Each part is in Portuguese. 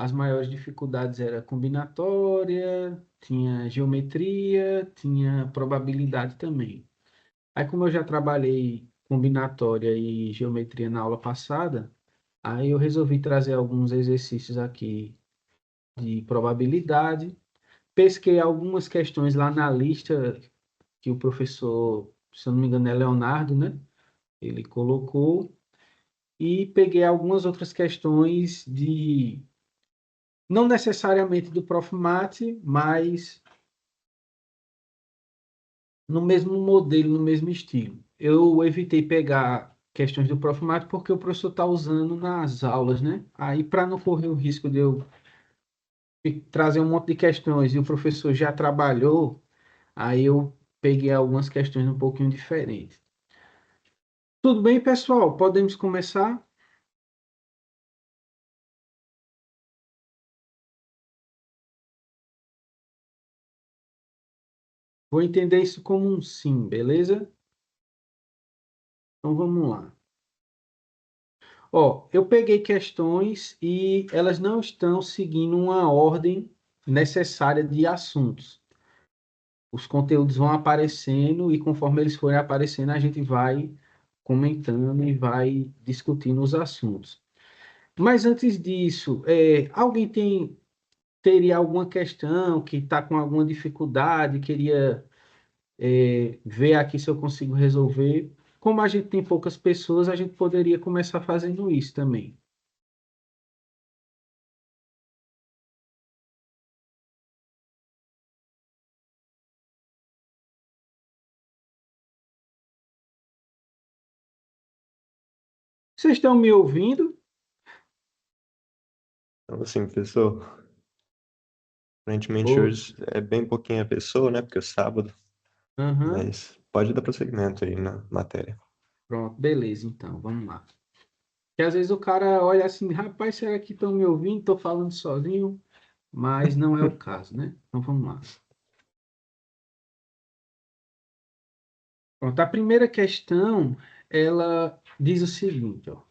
as maiores dificuldades era combinatória, tinha geometria, tinha probabilidade também. Aí, como eu já trabalhei combinatória e geometria na aula passada, aí eu resolvi trazer alguns exercícios aqui de probabilidade. Pesquei algumas questões lá na lista que o professor, se eu não me engano, é Leonardo, né? Ele colocou. E peguei algumas outras questões de, não necessariamente do Prof. Mate, mas no mesmo modelo, no mesmo estilo. Eu evitei pegar questões do Prof. Mate porque o professor está usando nas aulas, né? Aí, para não correr o risco de eu trazer um monte de questões e o professor já trabalhou, aí eu peguei algumas questões um pouquinho diferentes. Tudo bem, pessoal? Podemos começar? Vou entender isso como um sim, beleza? Então vamos lá. Ó, eu peguei questões e elas não estão seguindo uma ordem necessária de assuntos. Os conteúdos vão aparecendo e conforme eles forem aparecendo, a gente vai comentando e vai discutindo os assuntos. Mas antes disso, alguém teria alguma questão que está com alguma dificuldade, queria ver aqui se eu consigo resolver? Como a gente tem poucas pessoas, a gente poderia começar fazendo isso também. Vocês estão me ouvindo? Então, assim, professor, aparentemente Ou, hoje é bem pouquinha pessoa, né? Porque é sábado, aham. mas pode dar prosseguimento aí na matéria. Pronto, beleza, então, vamos lá. Porque às vezes o cara olha assim, rapaz, será que estão me ouvindo? Estou falando sozinho, mas não é o caso, né? Então vamos lá. Pronto, a primeira questão, ela diz o seguinte, ó.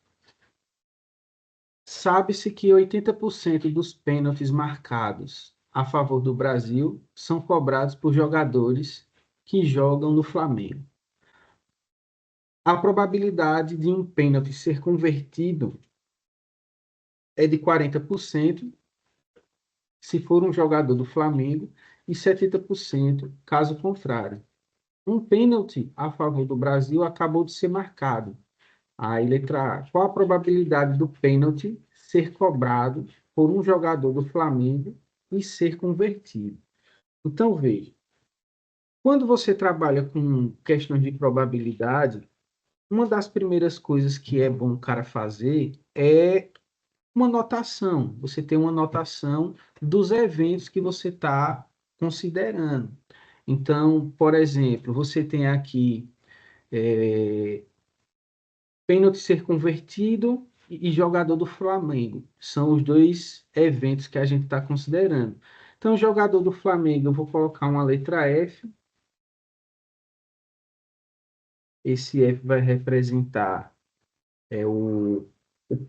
Sabe-se que 80% dos pênaltis marcados a favor do Brasil são cobrados por jogadores que jogam no Flamengo. A probabilidade de um pênalti ser convertido é de 40% se for um jogador do Flamengo e 70% caso contrário. Um pênalti a favor do Brasil acabou de ser marcado. Aí, letra A. Qual a probabilidade do pênalti ser cobrado por um jogador do Flamengo e ser convertido? Então, veja, quando você trabalha com questões de probabilidade, uma das primeiras coisas que é bom o cara fazer é uma notação. Você tem uma notação dos eventos que você está considerando. Então, por exemplo, você tem aqui pênalti ser convertido e jogador do Flamengo. São os dois eventos que a gente está considerando. Então, jogador do Flamengo, eu vou colocar uma letra F. Esse F vai representar o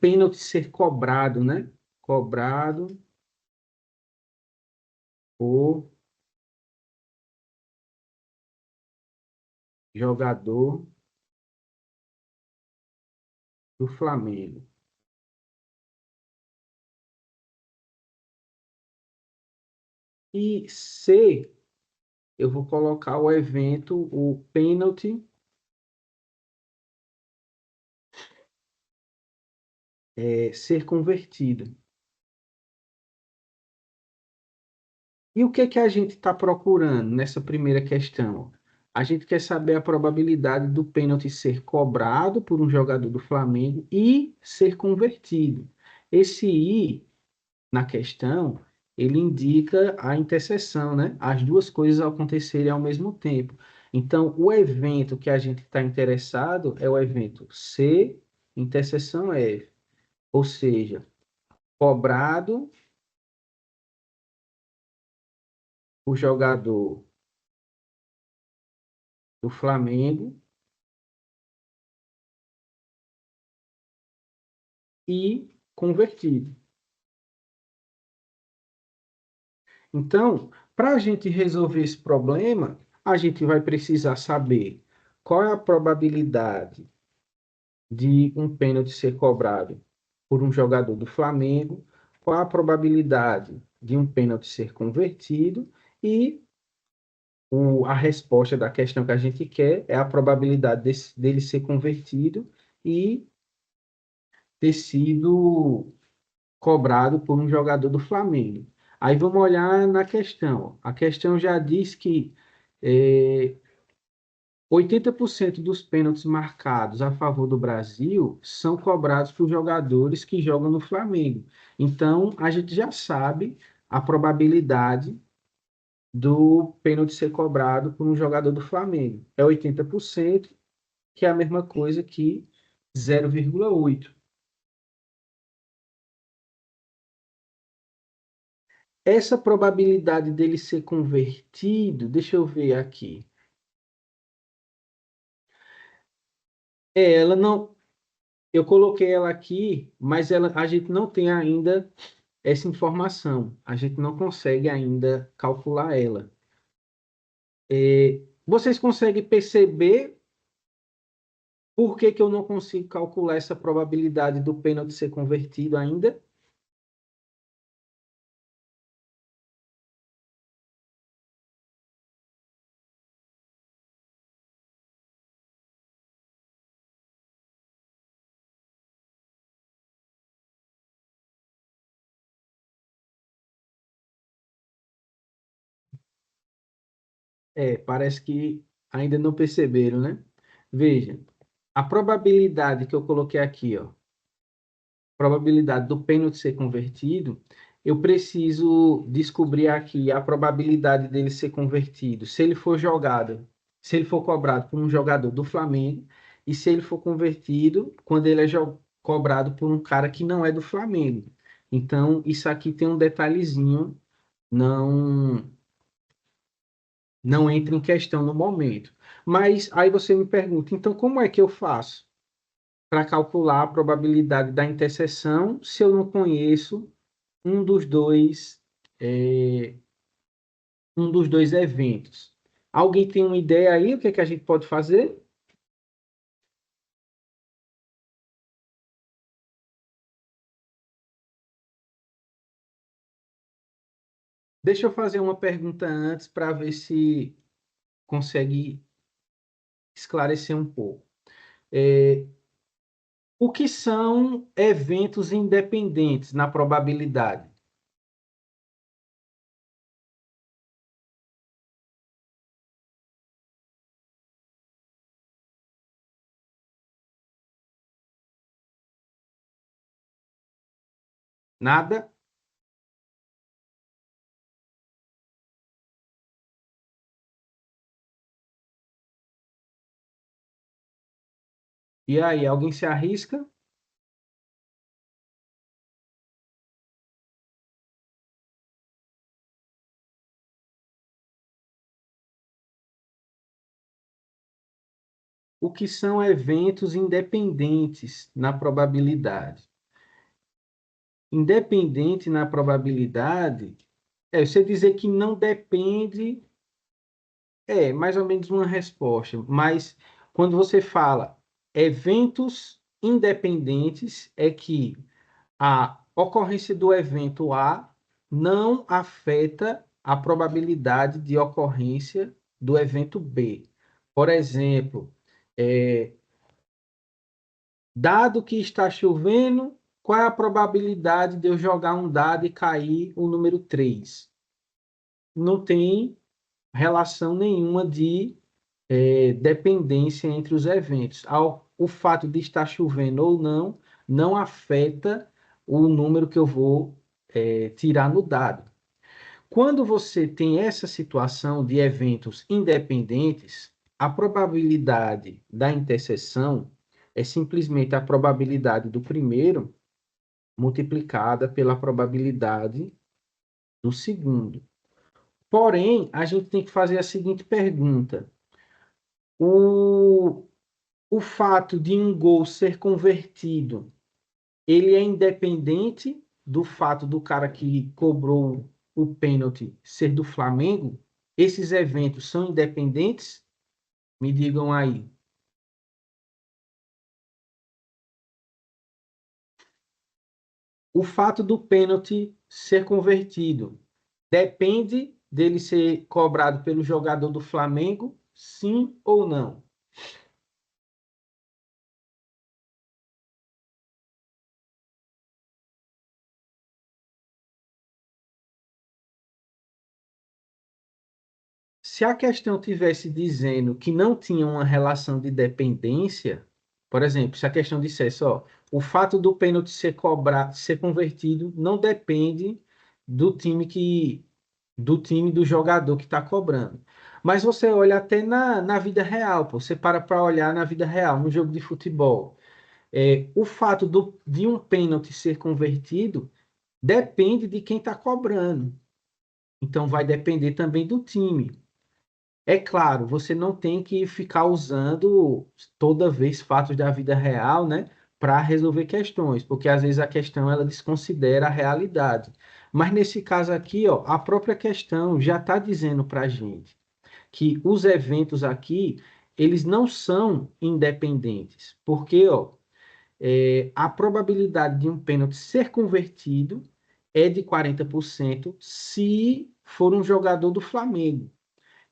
pênalti ser cobrado, né? Cobrado por jogador do Flamengo. E C, eu vou colocar o evento, o pênalti ser convertido. E o que que a gente está procurando nessa primeira questão? A gente quer saber a probabilidade do pênalti ser cobrado por um jogador do Flamengo e ser convertido. Esse I na questão, ele indica a interseção, né? As duas coisas acontecerem ao mesmo tempo. Então, o evento que a gente está interessado é o evento C, interseção F, ou seja, cobrado o jogador do Flamengo e convertido. Então, para a gente resolver esse problema, a gente vai precisar saber qual é a probabilidade de um pênalti ser cobrado por um jogador do Flamengo, qual a probabilidade de um pênalti ser convertido e a resposta da questão que a gente quer é a probabilidade dele ser convertido e ter sido cobrado por um jogador do Flamengo. Aí vamos olhar na questão. A questão já diz que 80% dos pênaltis marcados a favor do Brasil são cobrados por jogadores que jogam no Flamengo. Então, a gente já sabe a probabilidade do pênalti ser cobrado por um jogador do Flamengo. É 80%, que é a mesma coisa que 0,8. Essa probabilidade dele ser convertido, deixa eu ver aqui. Ela não, eu coloquei ela aqui, mas a gente não tem ainda essa informação. A gente não consegue ainda calcular ela. Vocês conseguem perceber por que que eu não consigo calcular essa probabilidade do pênalti ser convertido ainda? Parece que ainda não perceberam, né? Veja, a probabilidade que eu coloquei aqui, ó, probabilidade do pênalti ser convertido, eu preciso descobrir aqui a probabilidade dele ser convertido, se ele for jogado, se ele for cobrado por um jogador do Flamengo, e se ele for convertido quando ele é cobrado por um cara que não é do Flamengo. Então, isso aqui tem um detalhezinho, não não entra em questão no momento. Mas aí você me pergunta, então como é que eu faço para calcular a probabilidade da interseção se eu não conheço um dos dois, é, um dos dois eventos? Alguém tem uma ideia aí? O que é que a gente pode fazer? Deixa eu fazer uma pergunta antes para ver se consegue esclarecer um pouco. É, o que são eventos independentes na probabilidade? Nada? E aí, alguém se arrisca? O que são eventos independentes na probabilidade? Independente na probabilidade você dizer que não depende, mais ou menos uma resposta, mas quando você fala eventos independentes, é que a ocorrência do evento A não afeta a probabilidade de ocorrência do evento B. Por exemplo, é, dado que está chovendo, qual é a probabilidade de eu jogar um dado e cair o número 3? Não tem relação nenhuma de dependência entre os eventos. O fato de estar chovendo ou não, não afeta o número que eu vou tirar no dado. Quando você tem essa situação de eventos independentes, a probabilidade da interseção é simplesmente a probabilidade do primeiro multiplicada pela probabilidade do segundo. Porém, a gente tem que fazer a seguinte pergunta: o, o fato de um gol ser convertido, ele é independente do fato do cara que cobrou o pênalti ser do Flamengo, esses eventos são independentes? Me digam aí. O fato do pênalti ser convertido depende dele ser cobrado pelo jogador do Flamengo, sim ou não? Se a questão tivesse dizendo que não tinha uma relação de dependência, por exemplo, se a questão dissesse, ó, o fato do pênalti ser cobrado, ser convertido, não depende do jogador que está cobrando. Mas você olha até na vida real, pô, você para olhar na vida real, no jogo de futebol. O fato de um pênalti ser convertido depende de quem está cobrando. Então vai depender também do time. É claro, você não tem que ficar usando toda vez fatos da vida real, né, para resolver questões, porque às vezes a questão ela desconsidera a realidade. Mas nesse caso aqui, ó, a própria questão já está dizendo para a gente que os eventos aqui eles não são independentes, porque ó, a probabilidade de um pênalti ser convertido é de 40% se for um jogador do Flamengo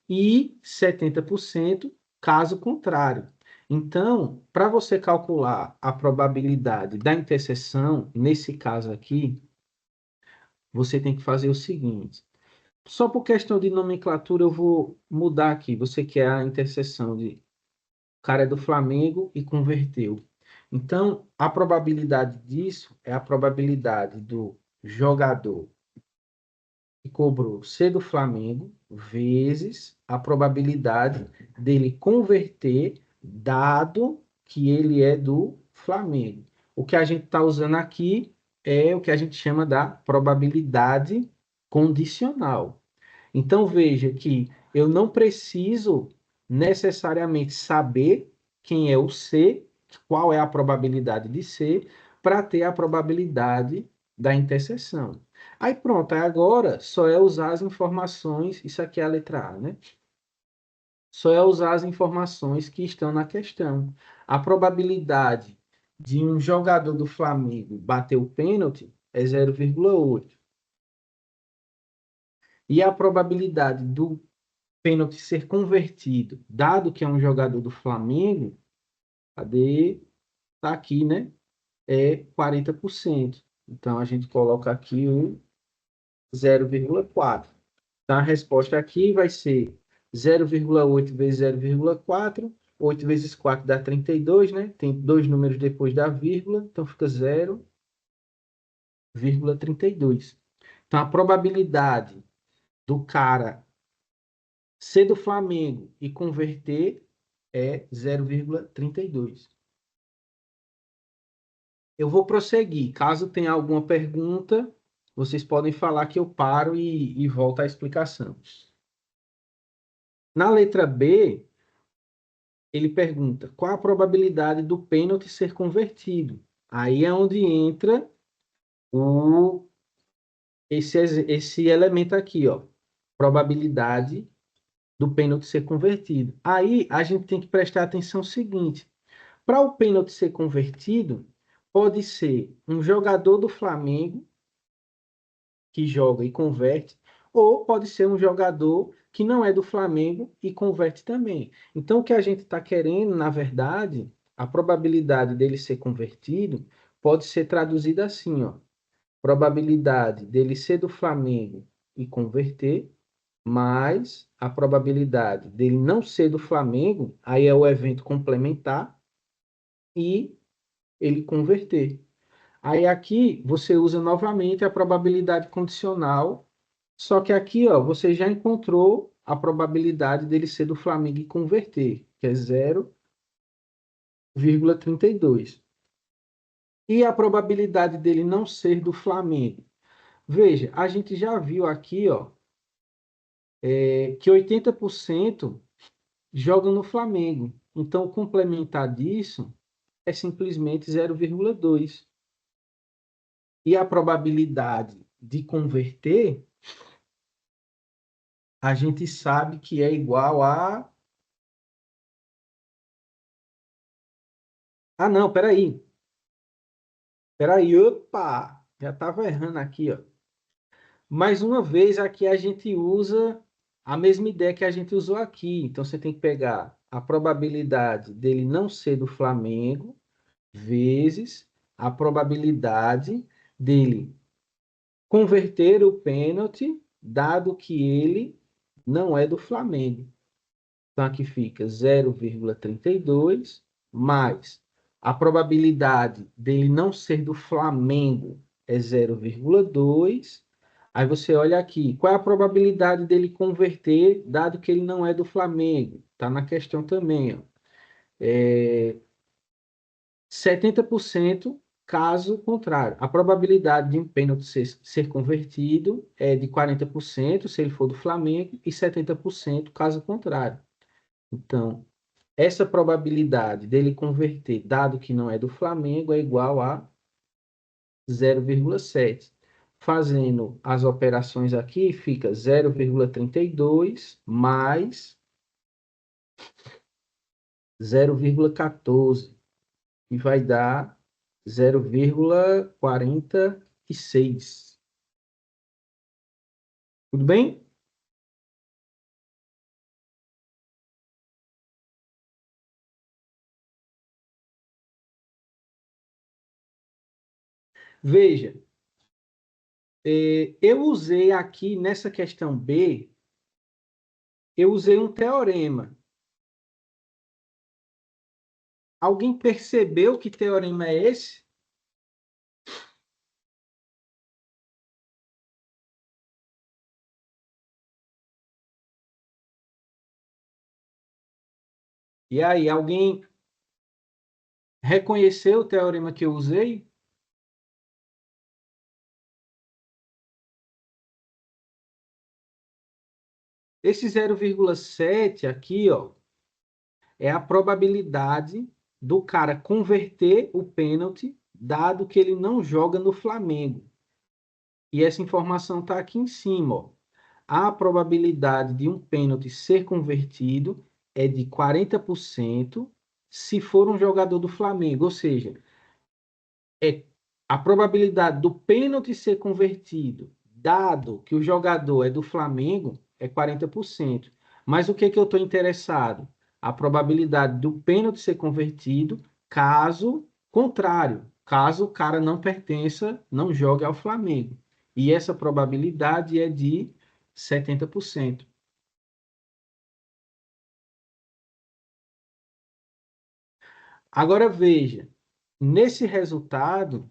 e 70% caso contrário. Então, para você calcular a probabilidade da interseção, nesse caso aqui, você tem que fazer o seguinte. Só por questão de nomenclatura, eu vou mudar aqui. Você quer a interseção de o cara é do Flamengo e converteu. Então, a probabilidade disso é a probabilidade do jogador que cobrou ser do Flamengo vezes a probabilidade dele converter, dado que ele é do Flamengo. O que a gente está usando aqui é o que a gente chama da probabilidade condicional. Então veja que eu não preciso necessariamente saber quem é o C, qual é a probabilidade de C, para ter a probabilidade da interseção. Aí pronto, aí agora só é usar as informações, isso aqui é a letra A, né? Só é usar as informações que estão na questão. A probabilidade de um jogador do Flamengo bater o pênalti é 0,8. E a probabilidade do pênalti ser convertido, dado que é um jogador do Flamengo, cadê? Tá aqui, né? É 40%. Então a gente coloca aqui o 0,4. Então a resposta aqui vai ser 0,8 vezes 0,4. 8 vezes 4 dá 32, né? Tem dois números depois da vírgula, então fica 0,32. Então a probabilidade do cara ser do Flamengo e converter é 0,32. Eu vou prosseguir. Caso tenha alguma pergunta, vocês podem falar que eu paro e volto à explicação. Na letra B, ele pergunta qual a probabilidade do pênalti ser convertido. Aí é onde entra o, esse elemento aqui, ó, probabilidade do pênalti ser convertido. Aí a gente tem que prestar atenção no seguinte: para o pênalti ser convertido, pode ser um jogador do Flamengo que joga e converte, ou pode ser um jogador que não é do Flamengo e converte também. Então, o que a gente está querendo, na verdade, a probabilidade dele ser convertido pode ser traduzida assim, ó. Probabilidade dele ser do Flamengo e converter, mais a probabilidade dele não ser do Flamengo, aí é o evento complementar, e ele converter. Aí aqui você usa novamente a probabilidade condicional, só que aqui, ó, você já encontrou a probabilidade dele ser do Flamengo e converter, que é 0,32. E a probabilidade dele não ser do Flamengo? Veja, a gente já viu aqui, ó, que 80% jogam no Flamengo. Então, o complementar disso é simplesmente 0,2. E a probabilidade de converter a gente sabe que é igual a... Ah, não, peraí. Peraí, opa! Já estava errando aqui, ó. Mais uma vez, aqui a gente usa a mesma ideia que a gente usou aqui. Então, você tem que pegar a probabilidade dele não ser do Flamengo vezes a probabilidade dele converter o pênalti, dado que ele não é do Flamengo. Então, aqui fica 0,32 mais a probabilidade dele não ser do Flamengo é 0,2. Aí você olha aqui, qual é a probabilidade dele converter, dado que ele não é do Flamengo? Está na questão também, ó. 70% caso contrário. A probabilidade de um pênalti ser convertido é de 40% se ele for do Flamengo e 70% caso contrário. Então, essa probabilidade dele converter, dado que não é do Flamengo, é igual a 0,7. Fazendo as operações aqui, fica 0,32 mais 0,14, e vai dar 0,46. Tudo bem? Veja, eu usei aqui nessa questão B, eu usei um teorema. Alguém percebeu que teorema é esse? E aí, alguém reconheceu o teorema que eu usei? Esse 0,7 aqui, ó, é a probabilidade do cara converter o pênalti, dado que ele não joga no Flamengo. E essa informação está aqui em cima, ó. A probabilidade de um pênalti ser convertido é de 40% se for um jogador do Flamengo, ou seja, a probabilidade do pênalti ser convertido, dado que o jogador é do Flamengo, é 40%. Mas o que que eu estou interessado? A probabilidade do pênalti ser convertido, caso contrário, caso o cara não pertença, não jogue ao Flamengo. E essa probabilidade é de 70%. Agora veja, nesse resultado,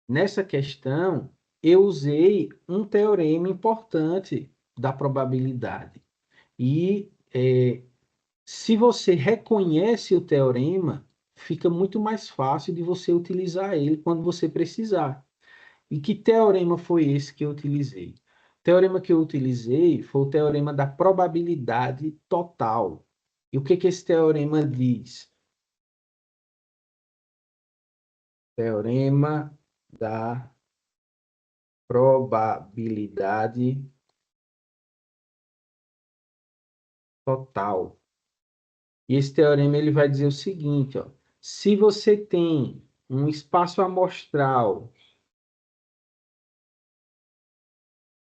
nessa questão, eu usei um teorema importante da probabilidade. E se você reconhece o teorema, fica muito mais fácil de você utilizar ele quando você precisar. E que teorema foi esse que eu utilizei? O teorema que eu utilizei foi o teorema da probabilidade total. E o que que esse teorema diz? Teorema da probabilidade total. E esse teorema ele vai dizer o seguinte, ó, se você tem um espaço amostral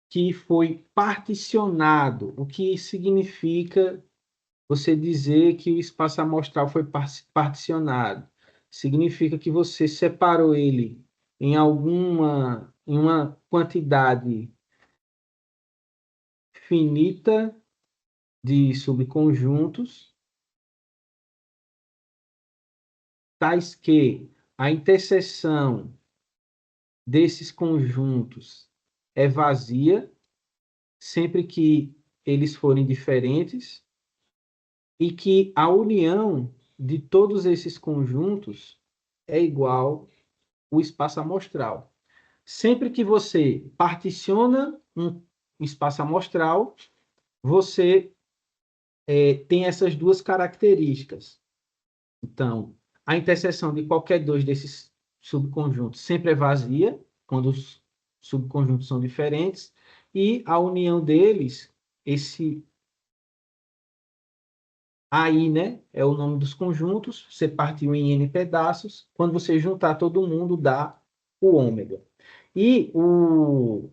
que foi particionado, o que significa você dizer que o espaço amostral foi particionado? Significa que você separou ele em uma quantidade finita de subconjuntos, tais que a interseção desses conjuntos é vazia, sempre que eles forem diferentes, e que a união de todos esses conjuntos é igual ao espaço amostral. Sempre que você particiona um espaço amostral, você tem essas duas características. Então, a interseção de qualquer dois desses subconjuntos sempre é vazia, quando os subconjuntos são diferentes, e a união deles, esse aí, né, é o nome dos conjuntos, você partiu em N pedaços, quando você juntar todo mundo dá o ômega. E o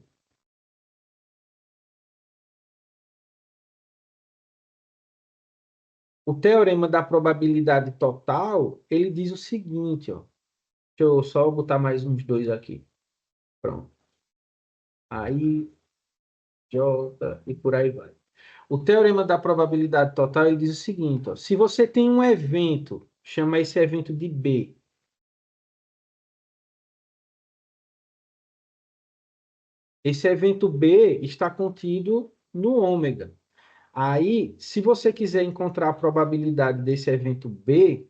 teorema da probabilidade total, ele diz o seguinte, ó. Deixa eu só botar mais uns dois aqui. Pronto. Aí, J e por aí vai. O teorema da probabilidade total, ele diz o seguinte, ó. Se você tem um evento, chama esse evento de B. Esse evento B está contido no ômega. Aí, se você quiser encontrar a probabilidade desse evento B,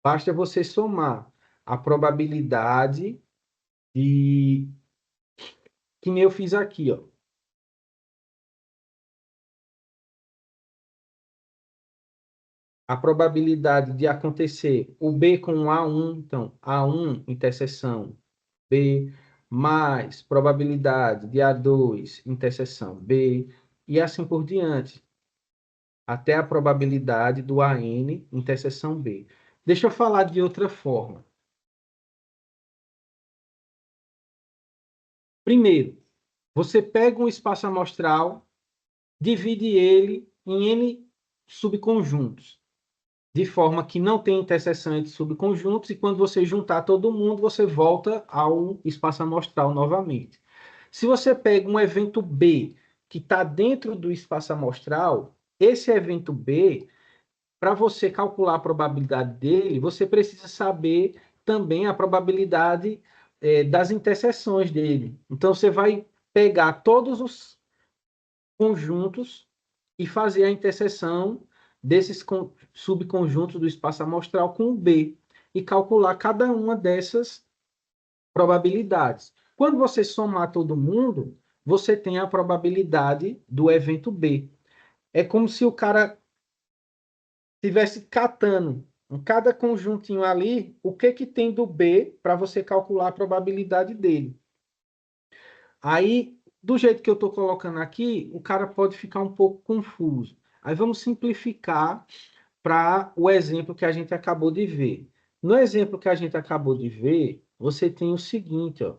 basta você somar a probabilidade de... Que nem eu fiz aqui, ó. A probabilidade de acontecer o B com o A1, então, A1 interseção B, mais probabilidade de A2 interseção B, e assim por diante, até a probabilidade do AN interseção B. Deixa eu falar de outra forma. Primeiro, você pega um espaço amostral, divide ele em N subconjuntos, de forma que não tem interseção entre subconjuntos, e quando você juntar todo mundo, você volta ao espaço amostral novamente. Se você pega um evento B que está dentro do espaço amostral, esse evento B, para você calcular a probabilidade dele, você precisa saber também a probabilidade das interseções dele. Então, você vai pegar todos os conjuntos e fazer a interseção desses subconjuntos do espaço amostral com o B e calcular cada uma dessas probabilidades. Quando você somar todo mundo, você tem a probabilidade do evento B. É como se o cara estivesse catando em cada conjuntinho ali o que que tem do B para você calcular a probabilidade dele. Aí, do jeito que eu estou colocando aqui, o cara pode ficar um pouco confuso. Aí vamos simplificar para o exemplo que a gente acabou de ver. No exemplo que a gente acabou de ver, você tem o seguinte, ó.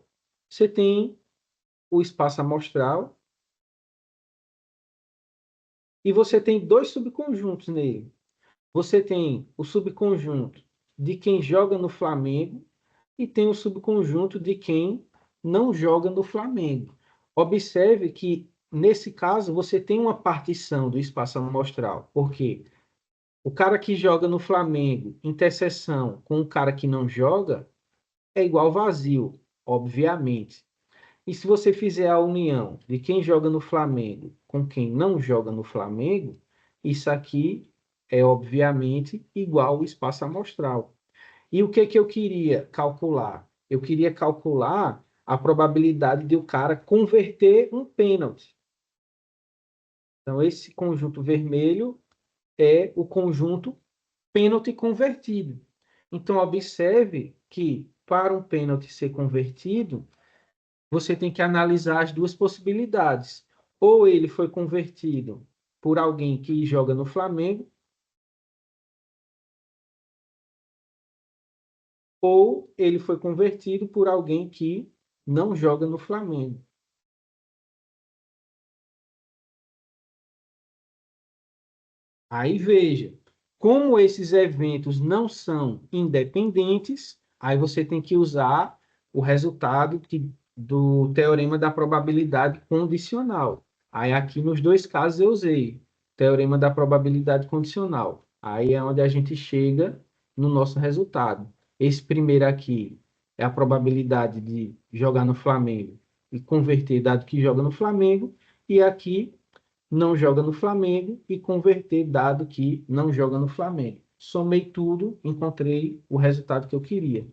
Você tem o espaço amostral e você tem dois subconjuntos nele. Você tem o subconjunto de quem joga no Flamengo e tem o subconjunto de quem não joga no Flamengo. Observe que, nesse caso, você tem uma partição do espaço amostral, porque o cara que joga no Flamengo, interseção com o cara que não joga, é igual vazio, obviamente. E se você fizer a união de quem joga no Flamengo com quem não joga no Flamengo, isso aqui é obviamente igual ao espaço amostral. E o que que eu queria calcular? Eu queria calcular a probabilidade de o cara converter um pênalti. Então, esse conjunto vermelho é o conjunto pênalti convertido. Então, observe que para um pênalti ser convertido, você tem que analisar as duas possibilidades. Ou ele foi convertido por alguém que joga no Flamengo, ou ele foi convertido por alguém que não joga no Flamengo. Aí veja, como esses eventos não são independentes, aí você tem que usar o resultado do teorema da probabilidade condicional. Aí aqui nos dois casos eu usei teorema da probabilidade condicional. Aí é onde a gente chega no nosso resultado. Esse primeiro aqui é a probabilidade de jogar no Flamengo e converter dado que joga no Flamengo, e aqui não joga no Flamengo e converter dado que não joga no Flamengo. Somei tudo, encontrei o resultado que eu queria.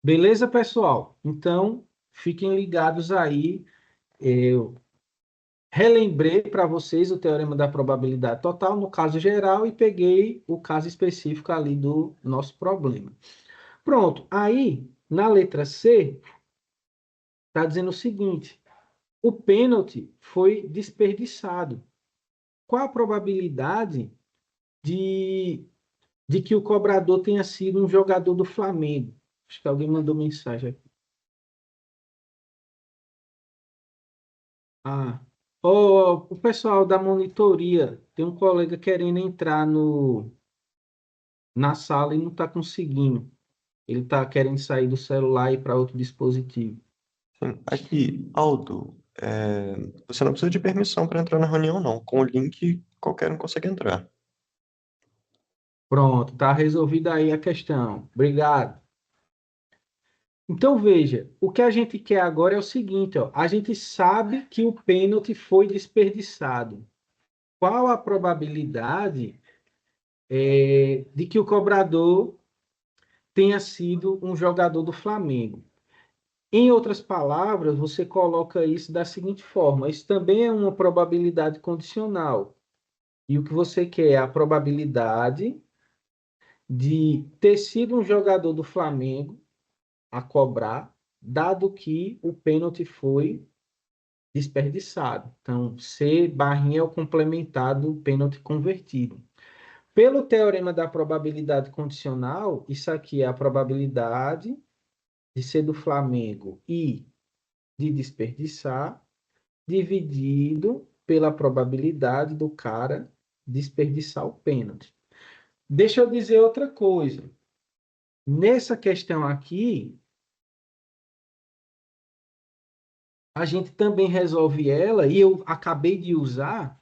Beleza, pessoal? Então, fiquem ligados aí. Eu relembrei para vocês o teorema da probabilidade total no caso geral e peguei o caso específico ali do nosso problema. Pronto. Aí, na letra C, está dizendo o seguinte: o pênalti foi desperdiçado. Qual a probabilidade de, de que o cobrador tenha sido um jogador do Flamengo? Acho que alguém mandou mensagem aqui. Ah, o pessoal da monitoria, tem um colega querendo entrar na sala e não está conseguindo. Ele está querendo sair do celular e ir para outro dispositivo. Sim. Aqui, Aldo, você não precisa de permissão para entrar na reunião, não. Com o link, qualquer um consegue entrar. Pronto, está resolvida aí a questão. Obrigado. Então, veja, o que a gente quer agora é o seguinte, ó, a gente sabe que o pênalti foi desperdiçado. Qual a probabilidade de que o cobrador tenha sido um jogador do Flamengo? Em outras palavras, você coloca isso da seguinte forma: isso também é uma probabilidade condicional. E o que você quer é a probabilidade de ter sido um jogador do Flamengo a cobrar, dado que o pênalti foi desperdiçado. Então, C barrinha é o complementar do pênalti convertido. Pelo teorema da probabilidade condicional, isso aqui é a probabilidade de ser do Flamengo e de desperdiçar, dividido pela probabilidade do cara desperdiçar o pênalti. Deixa eu dizer outra coisa. Nessa questão aqui, a gente também resolve ela, e eu acabei de usar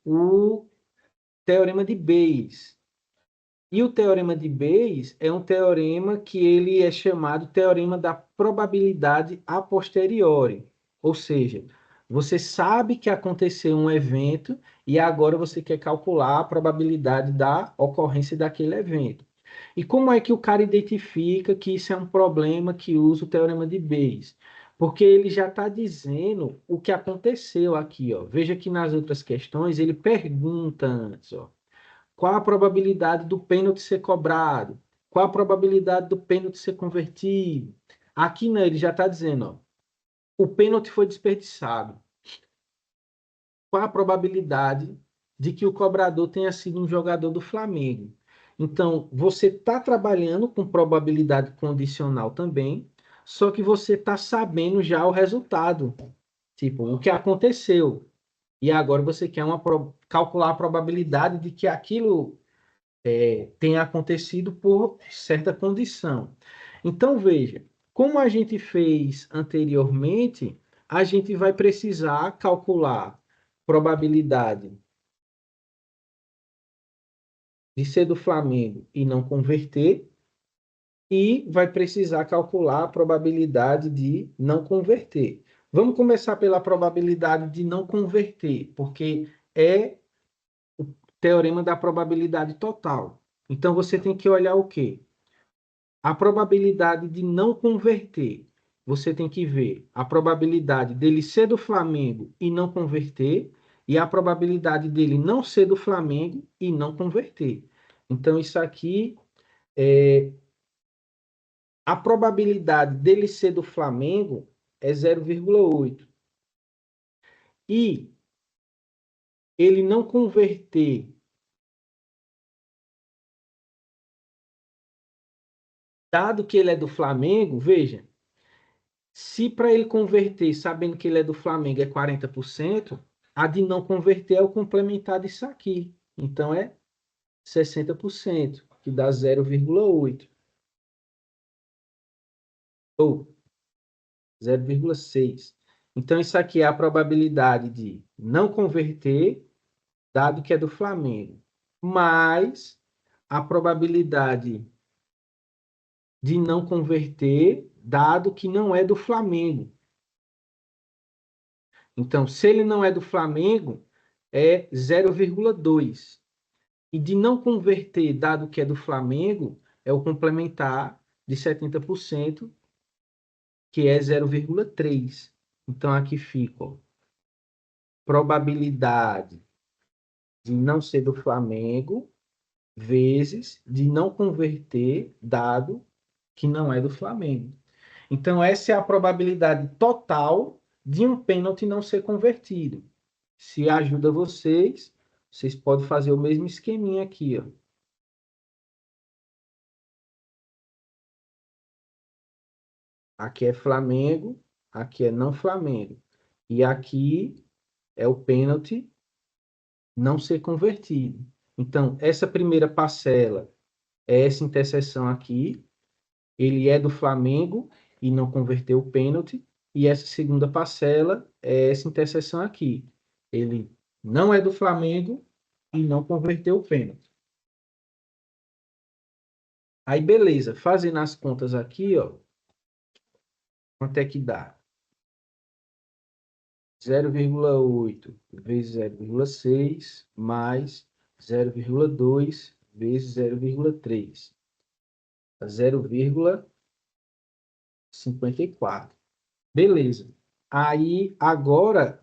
o teorema de Bayes. E o teorema de Bayes é um teorema que ele é chamado teorema da probabilidade a posteriori. Ou seja, você sabe que aconteceu um evento e agora você quer calcular a probabilidade da ocorrência daquele evento. E como é que o cara identifica que isso é um problema que usa o teorema de Bayes? Porque ele já está dizendo o que aconteceu aqui, ó. Veja que nas outras questões ele pergunta antes, ó. Qual a probabilidade do pênalti ser cobrado? Qual a probabilidade do pênalti ser convertido? Aqui não, ele já está dizendo, ó, o pênalti foi desperdiçado. Qual a probabilidade de que o cobrador tenha sido um jogador do Flamengo? Então, você está trabalhando com probabilidade condicional também, só que você está sabendo já o resultado, tipo, o que aconteceu. E agora você quer calcular a probabilidade de que aquilo tenha acontecido por certa condição. Então, veja, como a gente fez anteriormente, a gente vai precisar calcular probabilidade de ser do Flamengo e não converter, e vai precisar calcular a probabilidade de não converter. Vamos começar pela probabilidade de não converter, porque é o teorema da probabilidade total. Então, você tem que olhar o quê? A probabilidade de não converter. Você tem que ver a probabilidade dele ser do Flamengo e não converter, e a probabilidade dele não ser do Flamengo e não converter. Então, isso aqui a probabilidade dele ser do Flamengo é 0,8. E ele não converter, dado que ele é do Flamengo, veja, se para ele converter, sabendo que ele é do Flamengo, é 40%, a de não converter é o complementar disso aqui. Então é 60%, que dá 0,8. Ou 0,6. Então isso aqui é a probabilidade de não converter, dado que é do Flamengo, mais a probabilidade de não converter, dado que não é do Flamengo. Então, se ele não é do Flamengo, é 0,2. E de não converter, dado que é do Flamengo, é o complementar de 70%, que é 0,3. Então, aqui fica, ó, probabilidade de não ser do Flamengo vezes de não converter, dado que não é do Flamengo. Então, essa é a probabilidade total de um pênalti não ser convertido. Se ajuda vocês, vocês podem fazer o mesmo esqueminha aqui, ó. Aqui é Flamengo, aqui é não Flamengo. E aqui é o pênalti não ser convertido. Então, essa primeira parcela é essa interseção aqui, ele é do Flamengo e não converteu o pênalti, e essa segunda parcela é essa interseção aqui. Ele não é do Flamengo e não converteu o pênalti. Aí, beleza, fazendo as contas aqui, ó, quanto é que dá? 0,8 vezes 0,6 mais 0,2 vezes 0,3. 0,54. Beleza. Aí, agora,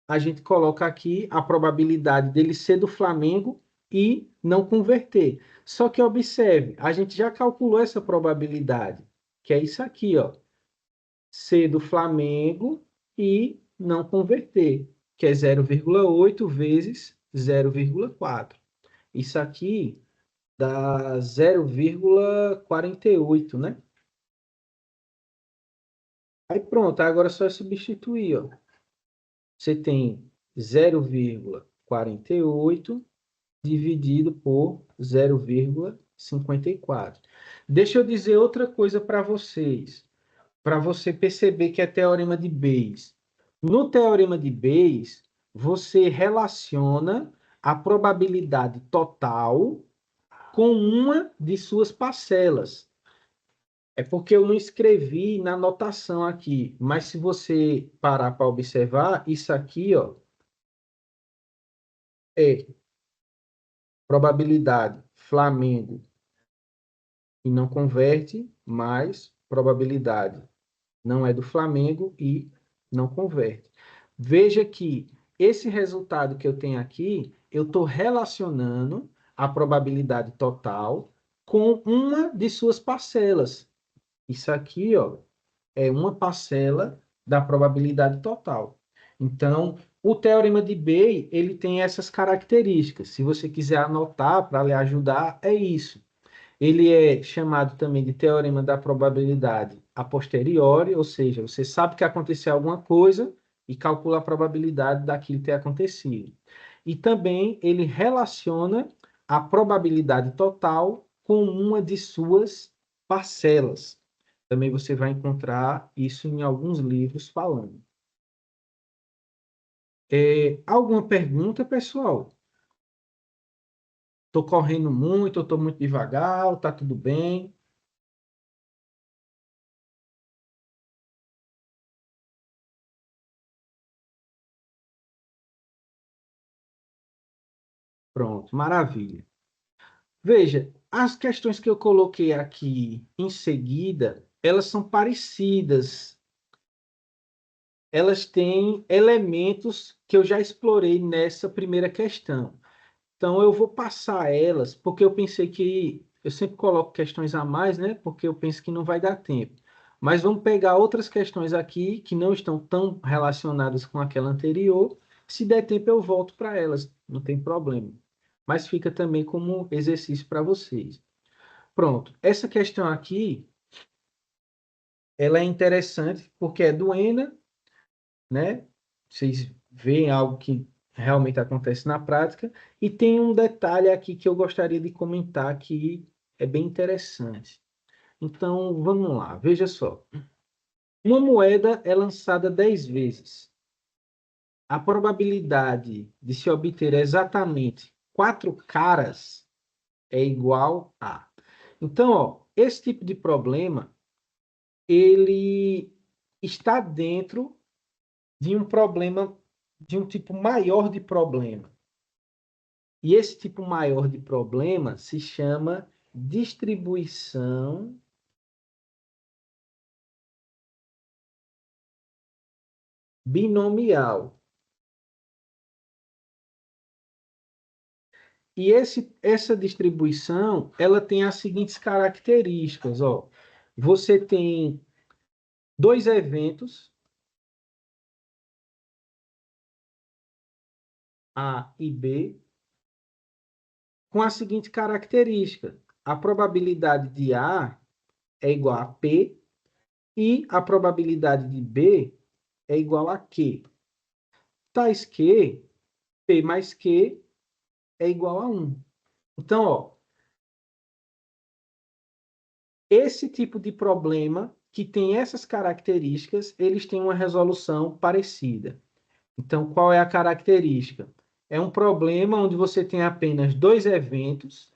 a gente coloca aqui a probabilidade dele ser do Flamengo e não converter. Só que observe, a gente já calculou essa probabilidade, que é isso aqui, ó. Ser do Flamengo e não converter, que é 0,8 vezes 0,4. Isso aqui dá 0,48, né? Aí pronto, agora é só substituir, ó. Você tem 0,48 dividido por 0,54. Deixa eu dizer outra coisa para vocês, para você perceber que é teorema de Bayes. No teorema de Bayes, você relaciona a probabilidade total com uma de suas parcelas. É porque eu não escrevi na anotação aqui, mas se você parar para observar, isso aqui, ó, é probabilidade Flamengo e não converte, mais probabilidade não é do Flamengo e não converte. Veja que esse resultado que eu tenho aqui, eu estou relacionando a probabilidade total com uma de suas parcelas. Isso aqui, ó, é uma parcela da probabilidade total. Então, o teorema de Bayes, ele tem essas características. Se você quiser anotar para lhe ajudar, é isso. Ele é chamado também de teorema da probabilidade a posteriori, ou seja, você sabe que aconteceu alguma coisa e calcula a probabilidade daquilo ter acontecido. E também ele relaciona a probabilidade total com uma de suas parcelas. Também você vai encontrar isso em alguns livros falando. Alguma pergunta, pessoal? Estou correndo muito, estou muito devagar, está tudo bem? Pronto, maravilha. Veja, as questões que eu coloquei aqui em seguida, elas são parecidas. Elas têm elementos que eu já explorei nessa primeira questão. Então, eu vou passar elas, porque eu pensei que eu sempre coloco questões a mais, né? Porque eu penso que não vai dar tempo. Mas vamos pegar outras questões aqui que não estão tão relacionadas com aquela anterior. Se der tempo, eu volto para elas, não tem problema. Mas fica também como exercício para vocês. Pronto. Essa questão aqui, ela é interessante porque é duena, né? Vocês veem algo que realmente acontece na prática. E tem um detalhe aqui que eu gostaria de comentar que é bem interessante. Então, vamos lá, veja só. Uma moeda é lançada 10 vezes. A probabilidade de se obter exatamente 4 caras é igual a. Então, ó, esse tipo de problema, ele está dentro de um problema, de um tipo maior de problema. E esse tipo maior de problema se chama distribuição binomial. E essa distribuição, ela tem as seguintes características, ó. você tem dois eventos, A e B, com a seguinte característica: a probabilidade de A é igual a P e a probabilidade de B é igual a Q. Tais que P mais Q é igual a 1. Então, ó, esse tipo de problema que tem essas características, eles têm uma resolução parecida. Então, qual é a característica? É um problema onde você tem apenas dois eventos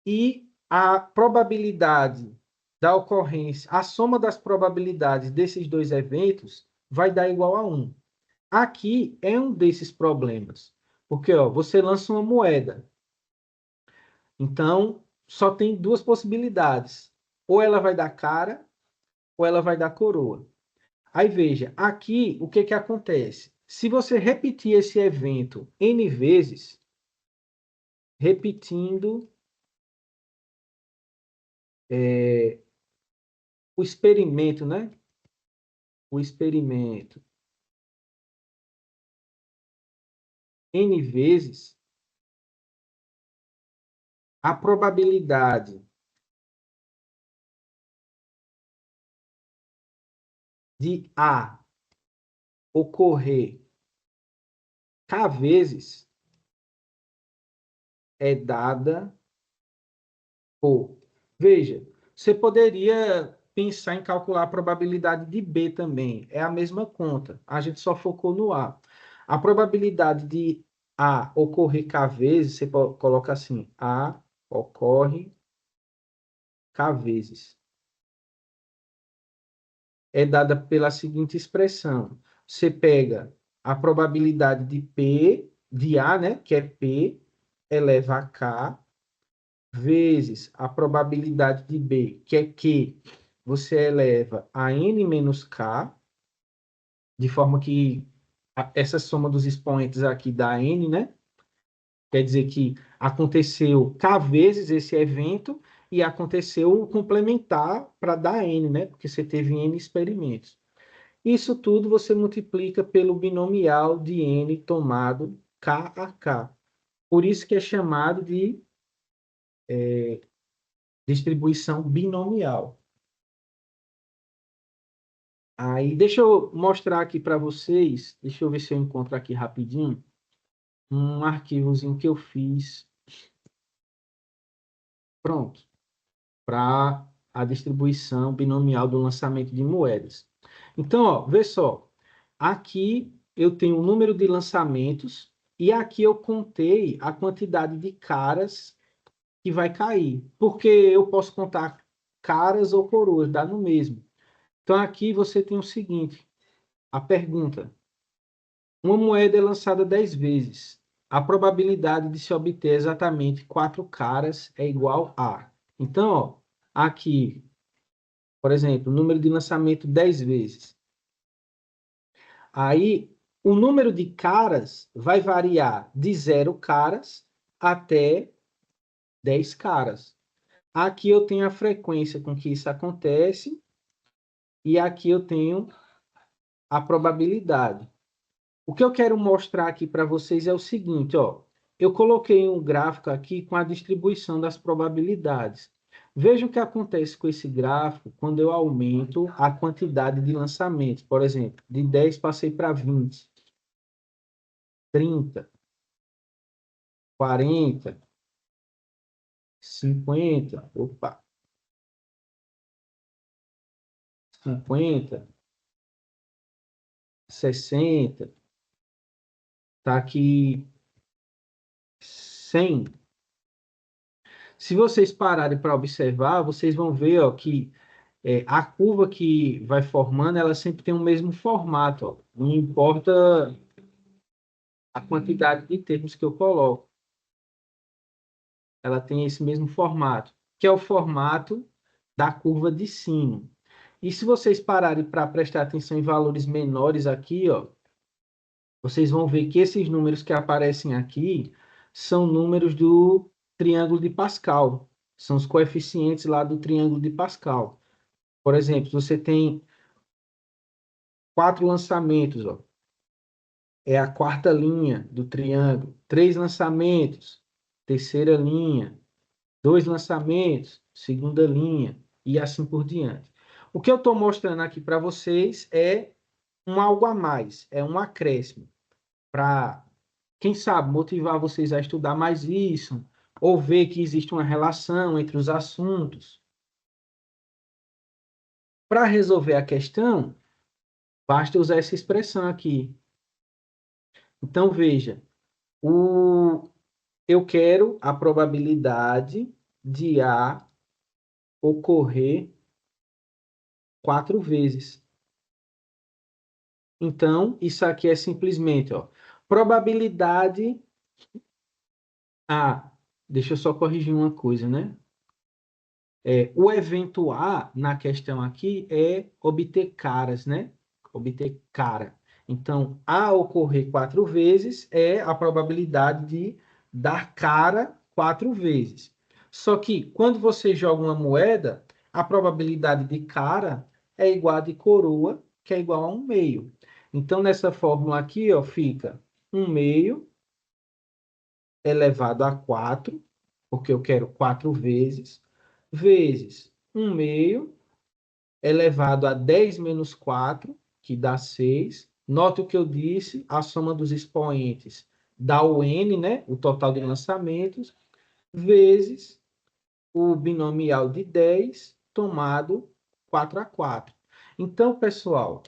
e a probabilidade da ocorrência, a soma das probabilidades desses dois eventos vai dar igual a 1. Aqui é um desses problemas, porque ó, você lança uma moeda. Então, só tem duas possibilidades. Ou ela vai dar cara, ou ela vai dar coroa. Aí veja, aqui o que acontece? Se você repetir esse evento N vezes, repetindo o experimento, né? O experimento N vezes, a probabilidade de A ocorrer K vezes é dada por. Veja, você poderia pensar em calcular a probabilidade de B também. É a mesma conta. A gente só focou no A. A probabilidade de A ocorrer K vezes, você coloca assim: A ocorre K vezes. É dada pela seguinte expressão. Você pega a probabilidade de P, de A, né, que é P, eleva a K, vezes a probabilidade de B, que é Q, você eleva a N menos K, de forma que essa soma dos expoentes aqui dá N, né? Quer dizer que aconteceu K vezes esse evento e aconteceu o complementar para dar N, né? Porque você teve N experimentos. Isso tudo você multiplica pelo binomial de N tomado K a K. Por isso que é chamado de distribuição binomial. Aí, deixa eu mostrar aqui para vocês, deixa eu ver se eu encontro aqui rapidinho, um arquivozinho que eu fiz, pronto, para a distribuição binomial do lançamento de moedas. Então, ó, vê só, aqui eu tenho o número de lançamentos e aqui eu contei a quantidade de caras que vai cair, porque eu posso contar caras ou coroas, dá no mesmo. Então, aqui você tem o seguinte, a pergunta: uma moeda é lançada 10 vezes. A probabilidade de se obter exatamente 4 caras é igual a. Então, ó, aqui, por exemplo, o número de lançamento 10 vezes. Aí, o número de caras vai variar de 0 caras até 10 caras. Aqui eu tenho a frequência com que isso acontece e aqui eu tenho a probabilidade. O que eu quero mostrar aqui para vocês é o seguinte, ó. Eu coloquei um gráfico aqui com a distribuição das probabilidades. Veja o que acontece com esse gráfico quando eu aumento a quantidade de lançamentos. Por exemplo, de 10 passei para 20, 30, 40, 50, opa, 50, 60, tá aqui 100. Se vocês pararem para observar, vocês vão ver, ó, que a curva que vai formando, ela sempre tem o mesmo formato, ó. Não importa a quantidade de termos que eu coloco, ela tem esse mesmo formato, que é o formato da curva de sino. E se vocês pararem para prestar atenção em valores menores aqui, ó, vocês vão ver que esses números que aparecem aqui são números do triângulo de Pascal. São os coeficientes lá do triângulo de Pascal. Por exemplo, você tem 4 lançamentos, ó. É a quarta linha do triângulo. 3 lançamentos, terceira linha. 2 lançamentos, segunda linha. E assim por diante. O que eu estou mostrando aqui para vocês é um algo a mais, é um acréscimo. Para, quem sabe, motivar vocês a estudar mais isso, ou ver que existe uma relação entre os assuntos. Para resolver a questão, basta usar essa expressão aqui. Então, veja, eu quero a probabilidade de A ocorrer 4 vezes. Então, isso aqui é simplesmente, ó, probabilidade A. Deixa eu só corrigir uma coisa, né? O evento A na questão aqui é obter caras, né? Obter cara. Então, A ocorrer 4 vezes é a probabilidade de dar cara 4 vezes. Só que quando você joga uma moeda, a probabilidade de cara é igual a de coroa, que é igual a 1 meio. Então, nessa fórmula aqui, ó, fica 1 meio elevado a 4, porque eu quero 4 vezes, vezes 1 meio elevado a 10 menos 4, que dá 6. Note o que eu disse, a soma dos expoentes dá o n, né? O total de lançamentos, vezes o binomial de 10 tomado 4 a 4. Então, pessoal,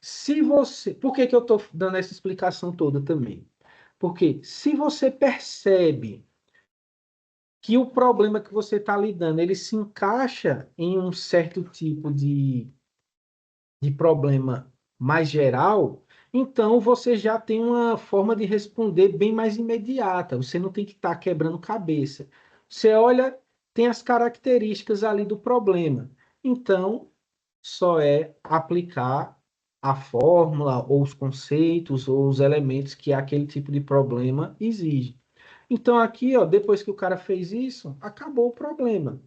se você... Por que que eu estou dando essa explicação toda também? Porque se você percebe que o problema que você está lidando, ele se encaixa em um certo tipo de problema mais geral, então você já tem uma forma de responder bem mais imediata. Você não tem que estar quebrando cabeça. Você olha, tem as características ali do problema. Então, só é aplicar a fórmula, ou os conceitos, ou os elementos que aquele tipo de problema exige. Então, aqui, ó, depois que o cara fez isso, acabou o problema.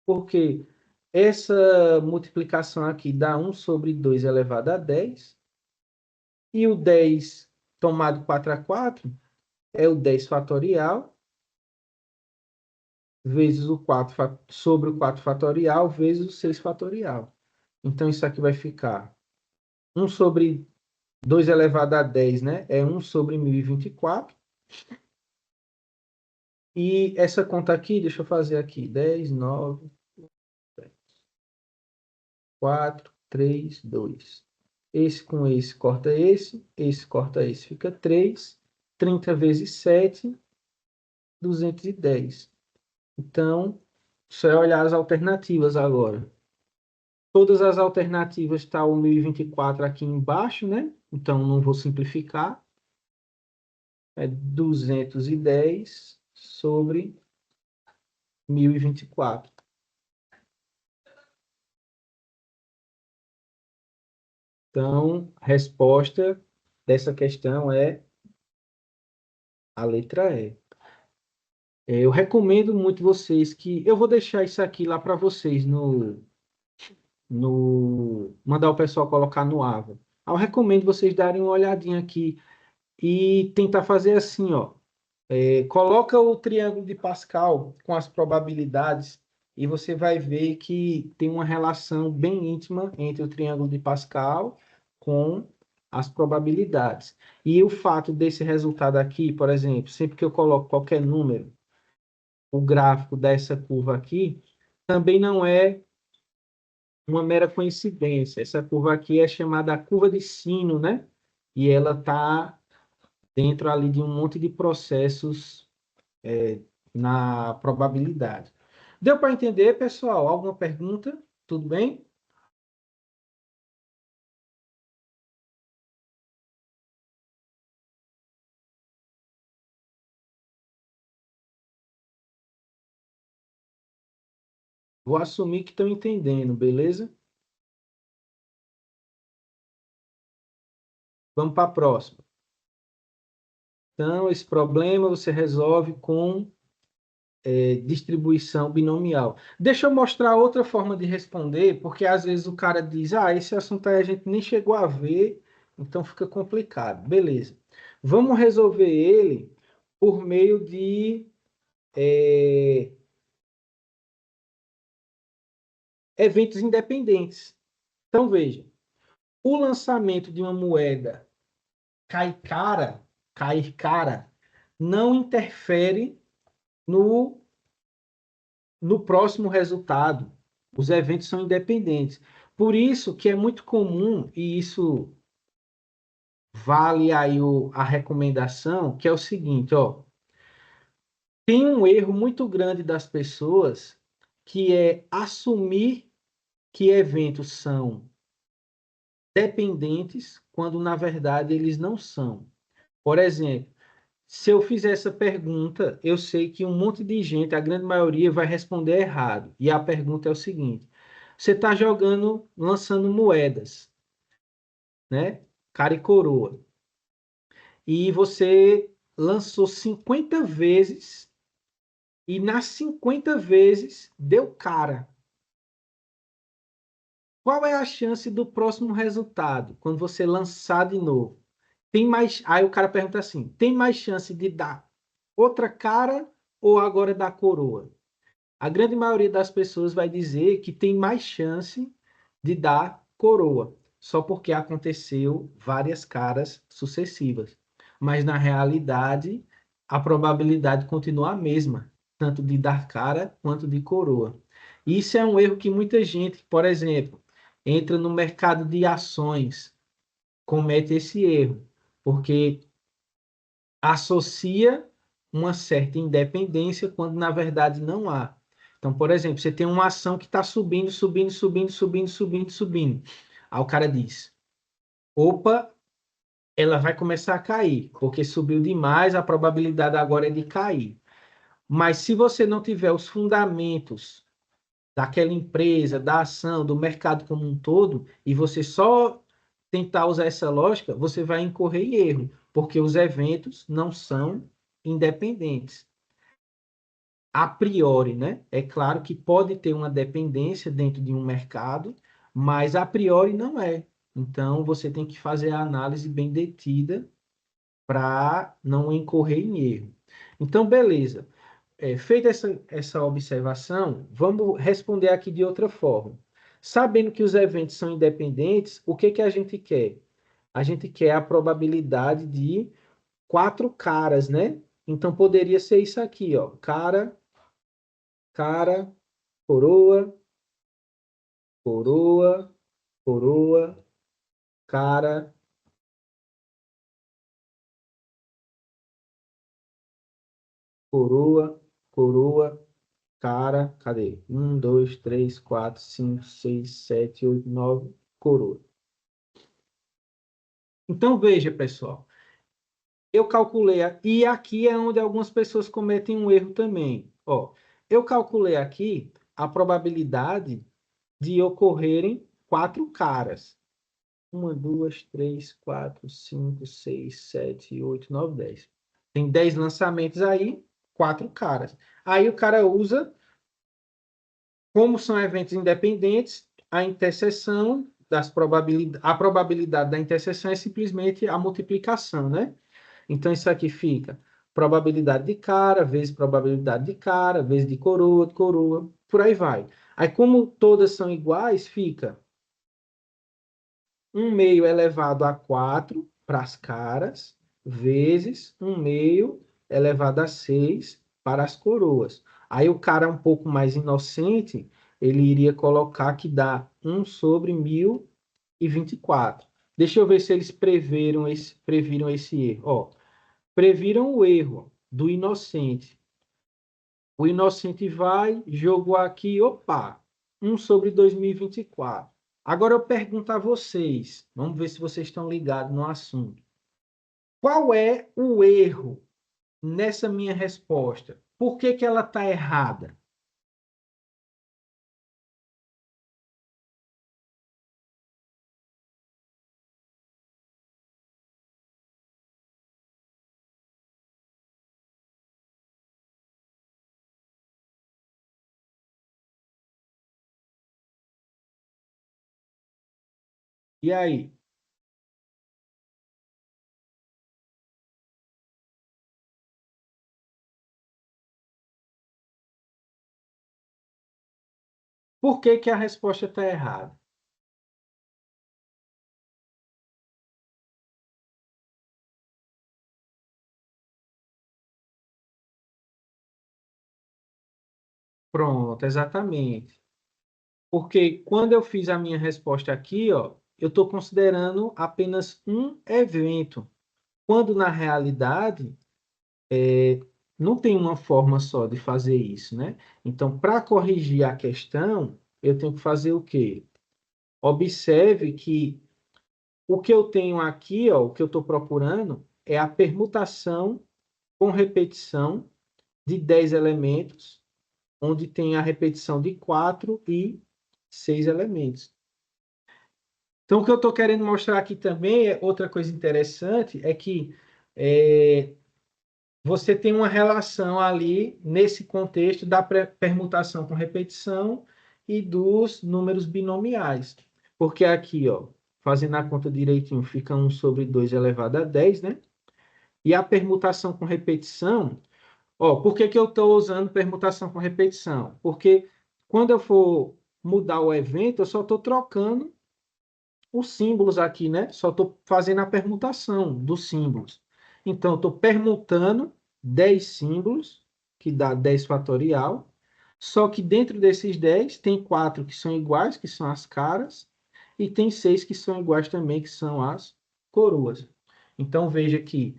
Porque essa multiplicação aqui dá 1 sobre 2 elevado a 10. E o 10 tomado 4 a 4 é o 10 fatorial vezes o 4 sobre o 4 fatorial vezes o 6 fatorial. Então, isso aqui vai ficar 1 sobre 2 elevado a 10, né? É 1 sobre 1024. E essa conta aqui, deixa eu fazer aqui. 10, 9, 4, 3, 2. Esse com esse corta esse corta esse, fica 3. 30 vezes 7, 210. Então, só é olhar as alternativas agora. Todas as alternativas estão o 1024 aqui embaixo, né? Então, não vou simplificar. É 210 sobre 1024. Então, a resposta dessa questão é a letra E. Eu recomendo muito vocês que... Eu vou deixar isso aqui lá para vocês mandar o pessoal colocar no Ava. Eu recomendo vocês darem uma olhadinha aqui e tentar fazer assim, ó. Coloca o triângulo de Pascal com as probabilidades e você vai ver que tem uma relação bem íntima entre o triângulo de Pascal com as probabilidades. E o fato desse resultado aqui, por exemplo, sempre que eu coloco qualquer número, o gráfico dessa curva aqui, também não é uma mera coincidência. Essa curva aqui é chamada curva de sino, né? E ela está dentro ali de um monte de processos na probabilidade. Deu para entender, pessoal? Alguma pergunta? Tudo bem? Vou assumir que estão entendendo, beleza? Vamos para a próxima. Então, esse problema você resolve com distribuição binomial. Deixa eu mostrar outra forma de responder, porque às vezes o cara diz, esse assunto aí a gente nem chegou a ver, então fica complicado. Beleza. Vamos resolver ele por meio de eventos independentes. Então, veja, o lançamento de uma moeda cair cara, não interfere no próximo resultado. Os eventos são independentes. Por isso que é muito comum, e isso vale aí a recomendação, que é o seguinte, ó, tem um erro muito grande das pessoas que é assumir que eventos são dependentes quando na verdade eles não são. Por exemplo, se eu fizer essa pergunta, eu sei que um monte de gente, a grande maioria, vai responder errado. E a pergunta é o seguinte: você está jogando, lançando moedas, né? Cara e coroa. E você lançou 50 vezes, e nas 50 vezes deu cara. Qual é a chance do próximo resultado, quando você lançar de novo? Tem mais. Aí o cara pergunta assim: tem mais chance de dar outra cara ou agora dar coroa? A grande maioria das pessoas vai dizer que tem mais chance de dar coroa, só porque aconteceu várias caras sucessivas. Mas na realidade, a probabilidade continua a mesma, tanto de dar cara quanto de coroa. Isso é um erro que muita gente, por exemplo, entra no mercado de ações, comete esse erro, porque associa uma certa independência quando na verdade não há. Então, por exemplo, você tem uma ação que está subindo, subindo, subindo, subindo, subindo, subindo. Aí o cara diz: opa, ela vai começar a cair, porque subiu demais, a probabilidade agora é de cair. Mas se você não tiver os fundamentos daquela empresa, da ação, do mercado como um todo, e você só tentar usar essa lógica, você vai incorrer em erro, porque os eventos não são independentes. A priori, né? É claro que pode ter uma dependência dentro de um mercado, mas a priori não é. Então, você tem que fazer a análise bem detida para não incorrer em erro. Então, beleza. Feita essa observação, vamos responder aqui de outra forma. Sabendo que os eventos são independentes, o que que a gente quer? A gente quer a probabilidade de quatro caras, né? Então poderia ser isso aqui, ó. Cara, cara, coroa, coroa, coroa, cara, coroa, coroa, cara. Cadê? Um, dois, três, quatro, cinco, seis, sete, oito, nove, coroa. Então veja, pessoal. Eu calculei, e aqui é onde algumas pessoas cometem um erro também. Ó, eu calculei aqui a probabilidade de ocorrerem quatro caras. Uma, duas, três, quatro, cinco, seis, sete, oito, nove, 10. Tem 10 lançamentos aí, quatro caras. Aí o cara usa, como são eventos independentes, a interseção das probabilidades, a probabilidade da interseção é simplesmente a multiplicação, né? Então, isso aqui fica probabilidade de cara, vezes probabilidade de cara, vezes de coroa, por aí vai. Aí, como todas são iguais, fica 1 meio elevado a 4 para as caras, vezes 1 meio elevado a 6 para as coroas. Aí, o cara um pouco mais inocente, ele iria colocar que dá 1 sobre 1024. Deixa eu ver se eles previram esse erro. Ó, previram o erro do inocente. O inocente vai, jogou aqui, opa, 1 sobre 2024. Agora eu pergunto a vocês, vamos ver se vocês estão ligados no assunto. Qual é o erro nessa minha resposta? Por que que ela está errada? E aí? Por que que a resposta está errada? Pronto, exatamente. Porque quando eu fiz a minha resposta aqui, ó, eu estou considerando apenas um evento, quando na realidade não tem uma forma só de fazer isso, né? Então, para corrigir a questão, eu tenho que fazer o quê? Observe que o que eu tenho aqui, ó, o que eu estou procurando, é a permutação com repetição de 10 elementos, onde tem a repetição de 4 e 6 elementos. Então, o que eu estou querendo mostrar aqui também, outra coisa interessante, é que é, você tem uma relação ali, nesse contexto, da permutação com repetição e dos números binomiais. Porque aqui, ó, fazendo a conta direitinho, fica 1 sobre 2 elevado a 10, né? E a permutação com repetição, ó, por que que eu estou usando permutação com repetição? Porque quando eu for mudar o evento, eu só estou trocando os símbolos aqui, né? Só estou fazendo a permutação dos símbolos. Então, estou permutando 10 símbolos, que dá 10 fatorial. Só que dentro desses 10, tem 4 que são iguais, que são as caras, e tem 6 que são iguais também, que são as coroas. Então, veja que,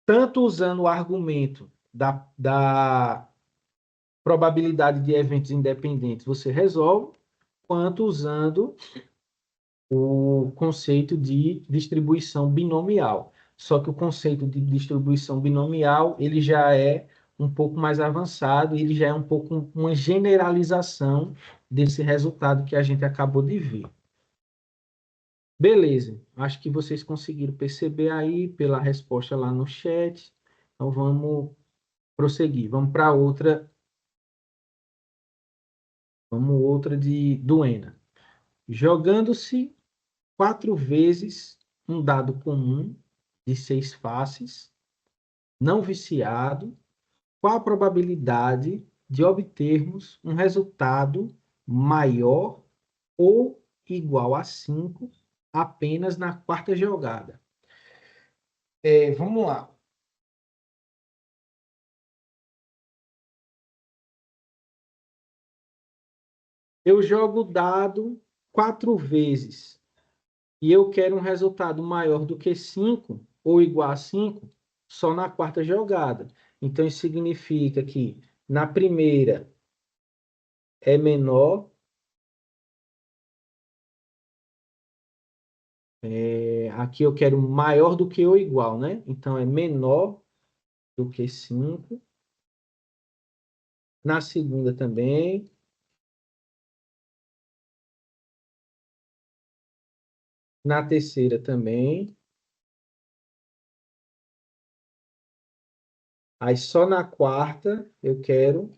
tanto usando o argumento da probabilidade de eventos independentes, você resolve, quanto usando o conceito de distribuição binomial. Só que o conceito de distribuição binomial, ele já é um pouco mais avançado, ele já é um pouco uma generalização desse resultado que a gente acabou de ver. Beleza, acho que vocês conseguiram perceber aí pela resposta lá no chat. Então vamos prosseguir. Vamos outra de Duena. Jogando-se 4 vezes um dado comum de 6 faces, não viciado, qual a probabilidade de obtermos um resultado maior ou igual a 5 apenas na quarta jogada? Vamos lá. Eu jogo o dado 4 vezes e eu quero um resultado maior do que 5 ou igual a 5 só na quarta jogada. Então, isso significa que na primeira é menor, aqui eu quero maior do que ou igual, né? Então, é menor do que 5. Na segunda também. Na terceira também. Aí, só na quarta eu quero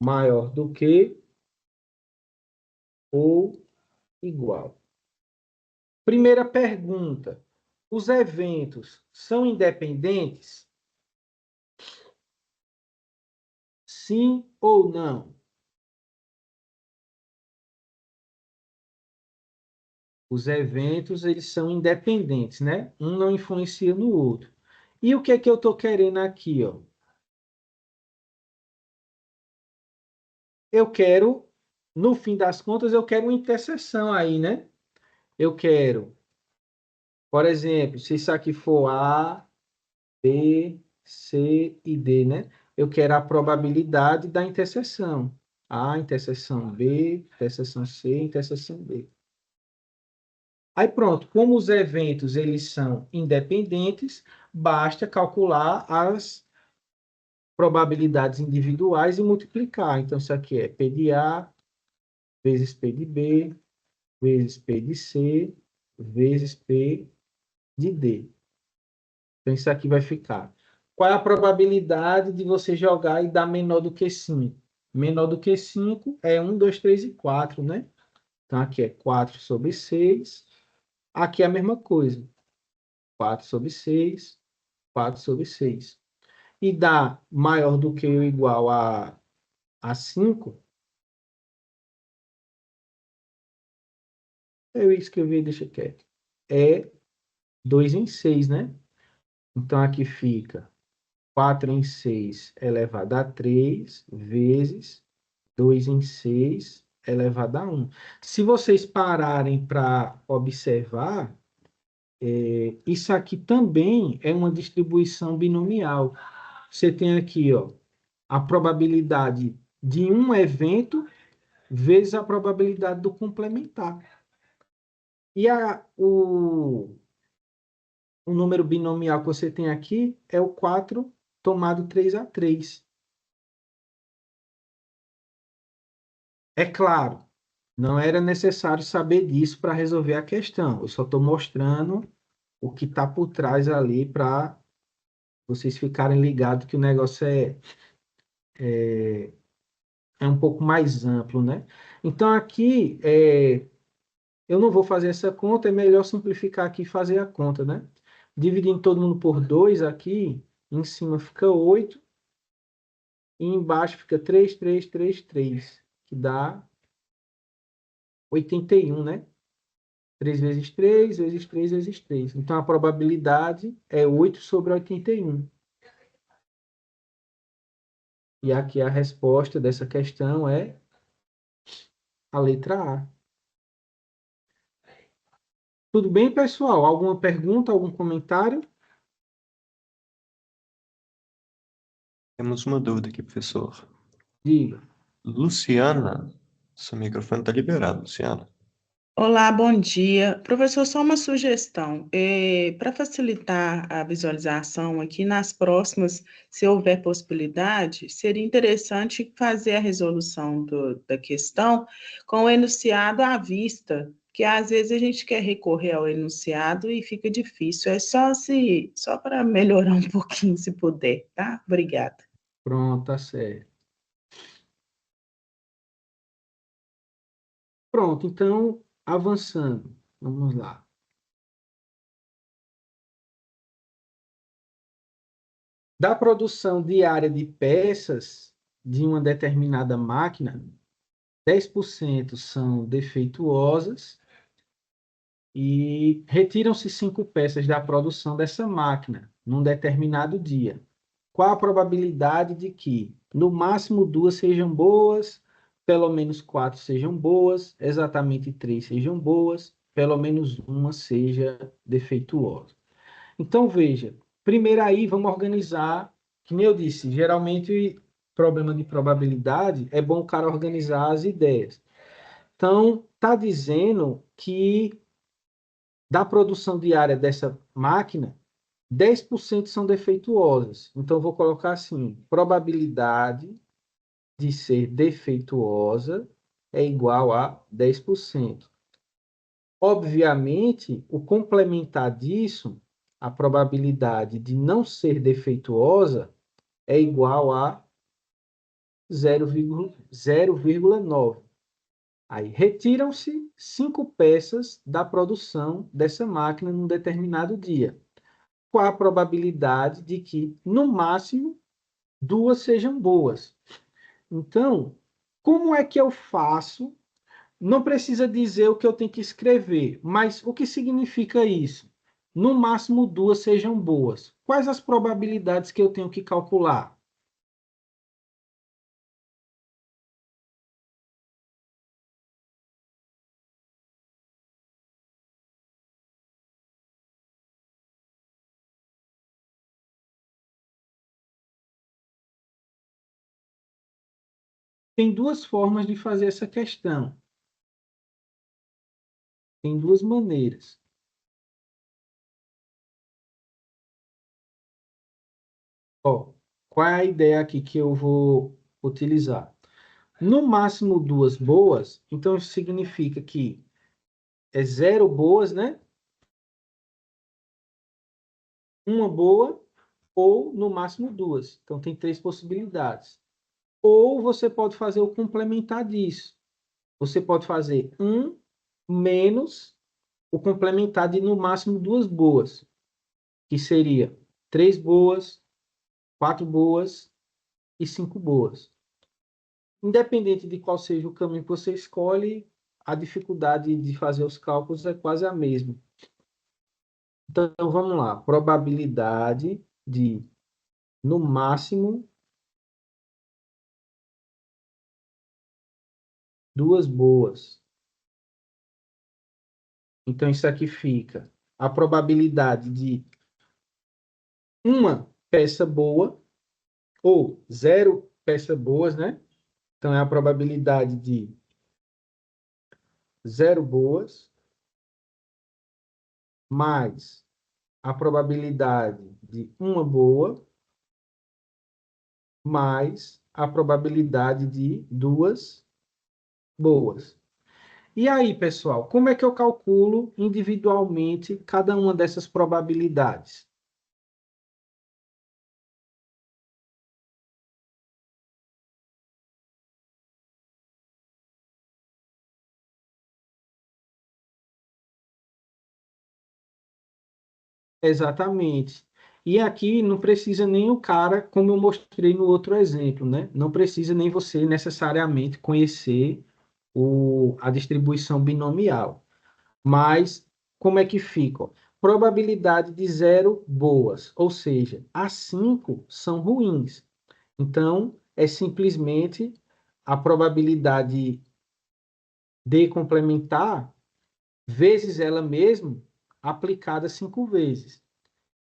maior do que ou igual. Primeira pergunta: os eventos são independentes? Sim ou não? Os eventos, eles são independentes, né? Um não influencia no outro. E o que é que eu estou querendo aqui, ó? Eu quero, no fim das contas, eu quero uma interseção aí, né? Eu quero, por exemplo, se isso aqui for A, B, C e D, né? Eu quero a probabilidade da interseção. A, interseção B, interseção C, interseção B. Aí pronto, como os eventos eles são independentes, basta calcular as probabilidades individuais e multiplicar. Então, isso aqui é P de A vezes P de B, vezes P de C, vezes P de D. Então, isso aqui vai ficar. Qual é a probabilidade de você jogar e dar menor do que 5? Menor do que 5 é 1, 2, 3 e 4, né? Então, aqui é 4 sobre 6. Aqui é a mesma coisa. 4 sobre 6, 4 sobre 6. E dá maior do que ou igual a 5. Eu escrevi, deixa quieto. É 2 em 6, né? Então, aqui fica 4 em 6 elevado a 3 vezes 2 em 6 elevado a 1. Se vocês pararem para observar, isso aqui também é uma distribuição binomial. Você tem aqui, ó, a probabilidade de um evento vezes a probabilidade do complementar. E o número binomial que você tem aqui é o 4 tomado 3 a 3. É claro, não era necessário saber disso para resolver a questão. Eu só estou mostrando o que está por trás ali para vocês ficarem ligados que o negócio é um pouco mais amplo, né? Então, aqui, eu não vou fazer essa conta, é melhor simplificar aqui e fazer a conta, né? Dividindo todo mundo por 2 aqui, em cima fica 8, e embaixo fica 3, 3, 3, 3, que dá 81, né? 3 vezes 3 vezes 3 vezes 3. Então, a probabilidade é 8 sobre 81. E aqui a resposta dessa questão é a letra A. Tudo bem, pessoal? Alguma pergunta, algum comentário? Temos uma dúvida aqui, professor. Diga. Luciana, seu microfone está liberado, Luciana. Olá, bom dia. Professor, só uma sugestão. Para facilitar a visualização aqui, nas próximas, se houver possibilidade, seria interessante fazer a resolução da questão com o enunciado à vista, que às vezes a gente quer recorrer ao enunciado e fica difícil. É só para melhorar um pouquinho, se puder, tá? Obrigada. Pronto, tá certo. Pronto, então, avançando. Vamos lá. Da produção diária de peças de uma determinada máquina, 10% são defeituosas e retiram-se 5 peças da produção dessa máquina num determinado dia. Qual a probabilidade de que, no máximo, 2 sejam boas, pelo menos 4 sejam boas, exatamente 3 sejam boas, pelo menos uma seja defeituosa? Então, veja, primeiro aí vamos organizar, que nem eu disse, geralmente problema de probabilidade é bom o cara organizar as ideias. Então, está dizendo que da produção diária dessa máquina, 10% são defeituosas. Então, vou colocar assim: probabilidade de ser defeituosa é igual a 10%. Obviamente, o complementar disso, a probabilidade de não ser defeituosa é igual a 0,9. Aí retiram-se 5 peças da produção dessa máquina num determinado dia. Qual a probabilidade de que, no máximo, 2 sejam boas? Então, como é que eu faço? Não precisa dizer o que eu tenho que escrever, mas o que significa isso? No máximo 2 sejam boas. Quais as probabilidades que eu tenho que calcular? Tem 2 formas de fazer essa questão. Tem 2 maneiras. Ó, qual é a ideia aqui que eu vou utilizar? No máximo 2 boas, então isso significa que é 0 boas, né? Uma boa ou no máximo 2. Então tem 3 possibilidades. Ou você pode fazer o complementar disso. você pode fazer 1 menos o complementar de, no máximo, 2 boas, que seria 3 boas, 4 boas e 5 boas. Independente de qual seja o caminho que você escolhe, a dificuldade de fazer os cálculos é quase a mesma. Então, vamos lá. Probabilidade de, no máximo, 2 boas. Então, isso aqui fica a probabilidade de uma peça boa, ou 0 peças boas, né? Então, é a probabilidade de 0 boas, mais a probabilidade de uma boa, mais a probabilidade de 2 boas. E aí, pessoal, como é que eu calculo individualmente cada uma dessas probabilidades? Exatamente. E aqui não precisa nem o cara, como eu mostrei no outro exemplo, né? Não precisa nem você necessariamente conhecer a distribuição binomial. Mas como é que fica? Ó? Probabilidade de 0 boas, ou seja, as 5 são ruins. Então, é simplesmente a probabilidade de complementar vezes ela mesma aplicada 5 vezes.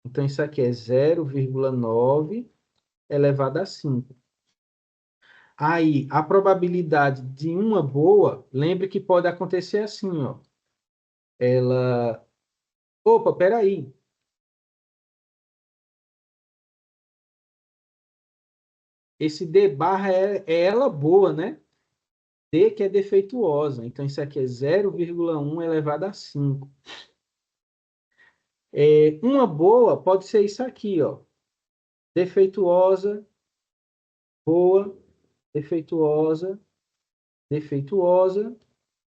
Então, isso aqui é 0,9 elevado a 5. Aí, a probabilidade de uma boa, lembre que pode acontecer assim, ó. Ela... Opa, peraí. Esse D barra é ela boa, né? D que é defeituosa. Então, isso aqui é 0,1 elevado a 5. Uma boa pode ser isso aqui, ó. Defeituosa, boa, defeituosa, defeituosa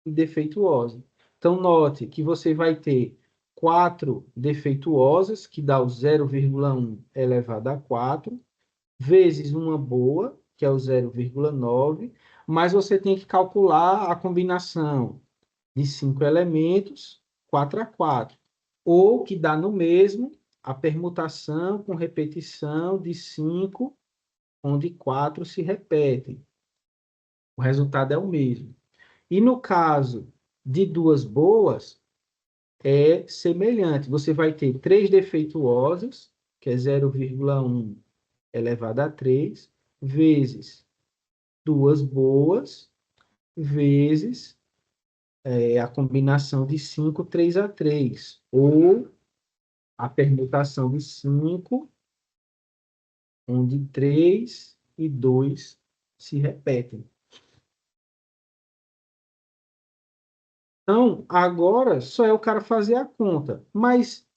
e defeituosa. Então, note que você vai ter 4 defeituosas, que dá o 0,1 elevado a 4, vezes uma boa, que é o 0,9, mas você tem que calcular a combinação de 5 elementos, 4 a 4, ou que dá no mesmo a permutação com repetição de 5, onde 4 se repetem. O resultado é o mesmo. E no caso de 2 boas, é semelhante. Você vai ter 3 defeituosas, que é 0,1 elevado a 3, vezes 2 boas, vezes a combinação de 5, 3 a 3, ou a permutação de 5, onde 3 e 2 se repetem. Então, agora só é o cara fazer a conta. Mas,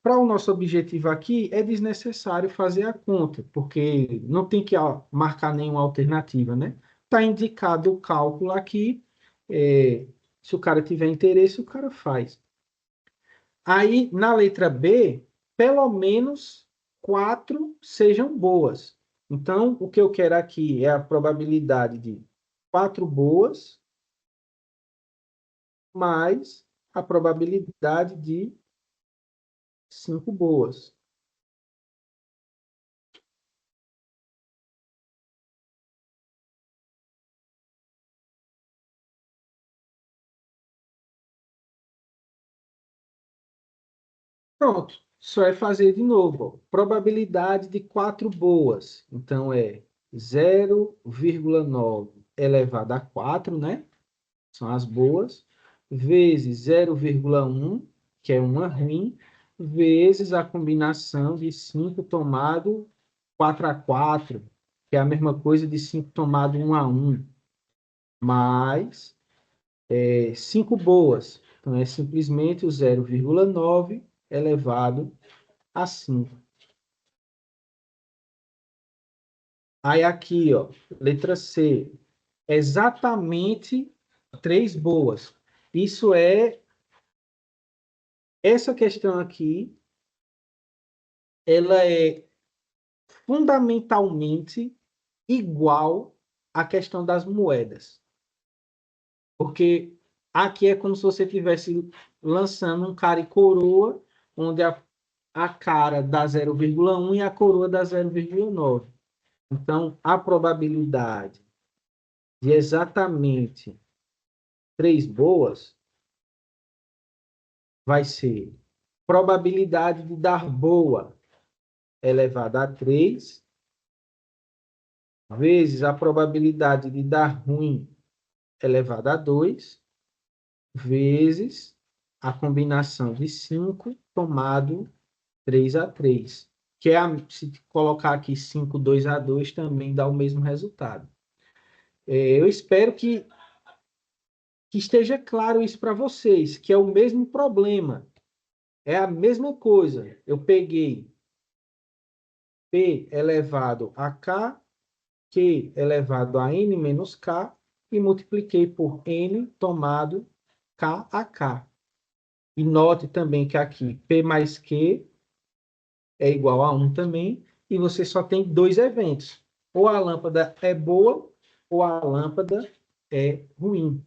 para o nosso objetivo aqui, é desnecessário fazer a conta, porque não tem que marcar nenhuma alternativa, né? Está indicado o cálculo aqui. Se o cara tiver interesse, o cara faz. Aí, na letra B, pelo menos 4 sejam boas. Então, o que eu quero aqui é a probabilidade de 4 boas mais a probabilidade de 5 boas. Pronto, só é fazer de novo. Ó. Probabilidade de 4 boas. Então, é 0,9 elevado a 4, né? São as boas, vezes 0,1, que é uma ruim, vezes a combinação de 5 tomado 4 a 4, que é a mesma coisa de 5 tomado 1 a 1, mais 5 boas. Então, é simplesmente o 0,9 elevado a 5. Aí aqui, ó, letra C. exatamente 3 boas. Isso é, essa questão aqui, ela é fundamentalmente igual à questão das moedas. Porque aqui é como se você estivesse lançando um cara e coroa, onde a cara dá 0,1 e a coroa dá 0,9. Então, a probabilidade de exatamente 3 boas vai ser probabilidade de dar boa elevada a 3 vezes a probabilidade de dar ruim elevada a 2 vezes a combinação de 5 tomado 3 a 3, que é se colocar aqui 5, 2 a 2 também dá o mesmo resultado. Eu espero que esteja claro isso para vocês, que é o mesmo problema, é a mesma coisa. Eu peguei P elevado a K, Q elevado a N menos K, e multipliquei por N tomado K a K. E note também que aqui P mais Q é igual a 1 também, e você só tem 2 eventos. Ou a lâmpada é boa, ou a lâmpada é ruim.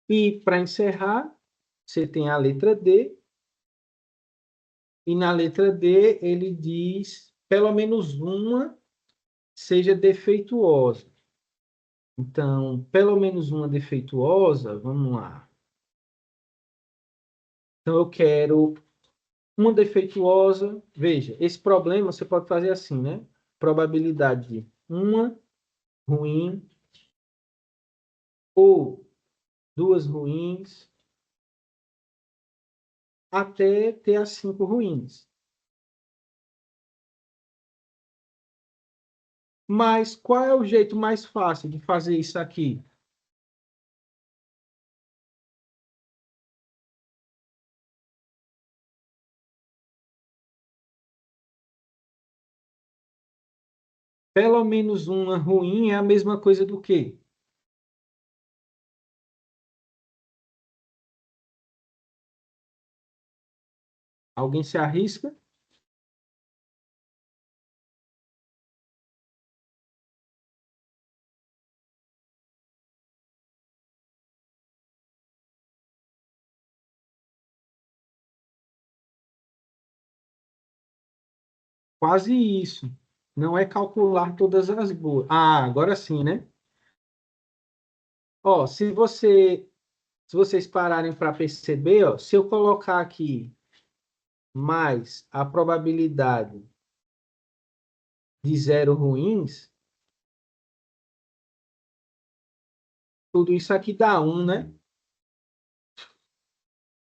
E, para encerrar, você tem a letra D, e na letra D ele diz pelo menos uma seja defeituosa. Então, pelo menos uma defeituosa, vamos lá. Então, eu quero uma defeituosa. Veja, esse problema você pode fazer assim, né? Probabilidade de uma ruim ou 2 ruins, até ter as 5 ruins. Mas qual é o jeito mais fácil de fazer isso aqui? Pelo menos uma ruim é a mesma coisa do quê? Alguém se arrisca? Quase isso. Não é calcular todas as boas. Ah, agora sim, né? Ó, se vocês pararem para perceber, ó, se eu colocar aqui mais a probabilidade de 0 ruins, tudo isso aqui dá 1, né?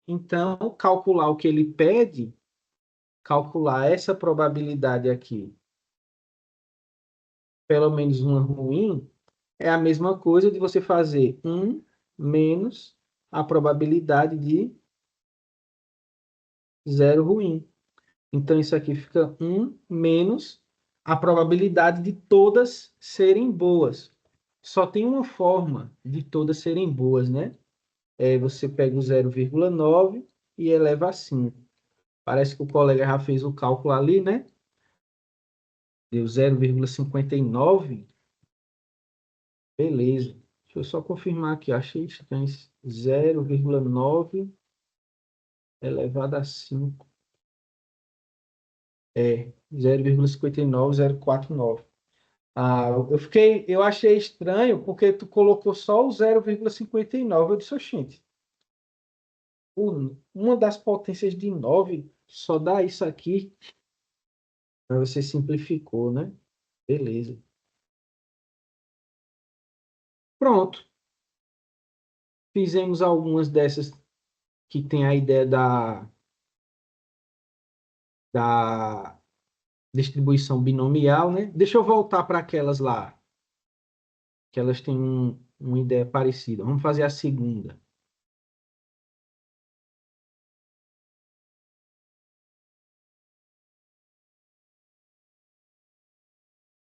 Então, calcular o que ele pede, calcular essa probabilidade aqui, pelo menos uma ruim, é a mesma coisa de você fazer 1 menos a probabilidade de 0 ruim. Então, isso aqui fica 1 menos a probabilidade de todas serem boas. Só tem uma forma de todas serem boas, né? Você pega o 0,9 e eleva a 5. Parece que o colega já fez o cálculo ali, né? Deu 0,59. Beleza. Deixa eu só confirmar aqui. Achei estranho. 0,9 elevado a 5. 0,59049. Eu achei estranho porque tu colocou só o 0,59. Eu disse, oxente, uma das potências de 9 só dá isso aqui. Aí você simplificou, né? Beleza. Pronto. Fizemos algumas dessas que tem a ideia da distribuição binomial, né? Deixa eu voltar para aquelas lá, que elas têm uma ideia parecida. Vamos fazer a segunda.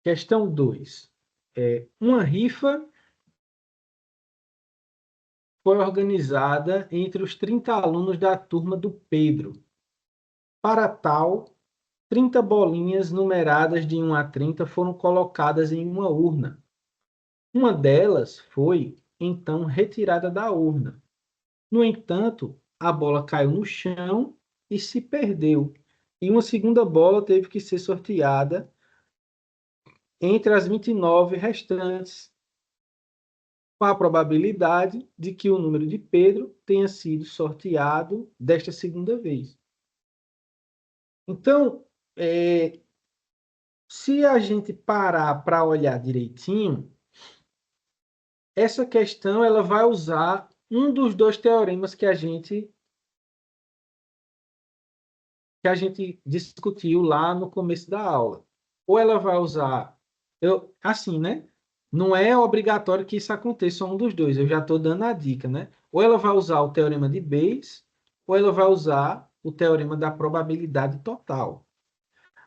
Questão 2. uma rifa foi organizada entre os 30 alunos da turma do Pedro. Para tal, 30 bolinhas numeradas de 1 a 30 foram colocadas em uma urna. Uma delas foi, então, retirada da urna. No entanto, a bola caiu no chão e se perdeu. E uma segunda bola teve que ser sorteada entre as 29 restantes, com a probabilidade de que o número de Pedro tenha sido sorteado desta segunda vez. Então, se a gente parar para olhar direitinho, essa questão ela vai usar um dos dois teoremas que a gente discutiu lá no começo da aula. Ou ela vai usar, assim, né? Não é obrigatório que isso aconteça um dos dois, eu já estou dando a dica, né? Ou ela vai usar o teorema de Bayes, ou ela vai usar o teorema da probabilidade total.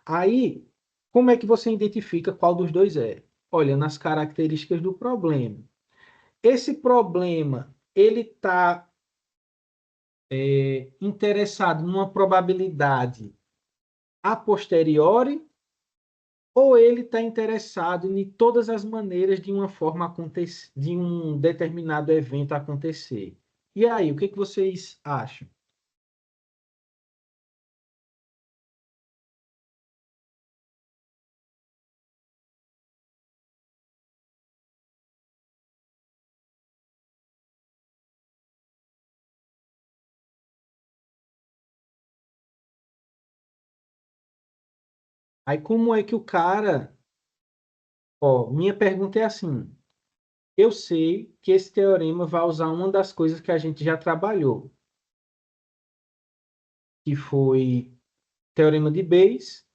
Aí, como é que você identifica qual dos dois é? Olha, nas características do problema. Esse problema, ele está interessado numa probabilidade a posteriori, ou ele está interessado em todas as maneiras de uma forma acontecer, de um determinado evento acontecer. E aí, o que vocês acham? Aí, como é que o cara... Ó, minha pergunta é assim. Eu sei que esse teorema vai usar uma das coisas que a gente já trabalhou, que foi teorema de Bayes,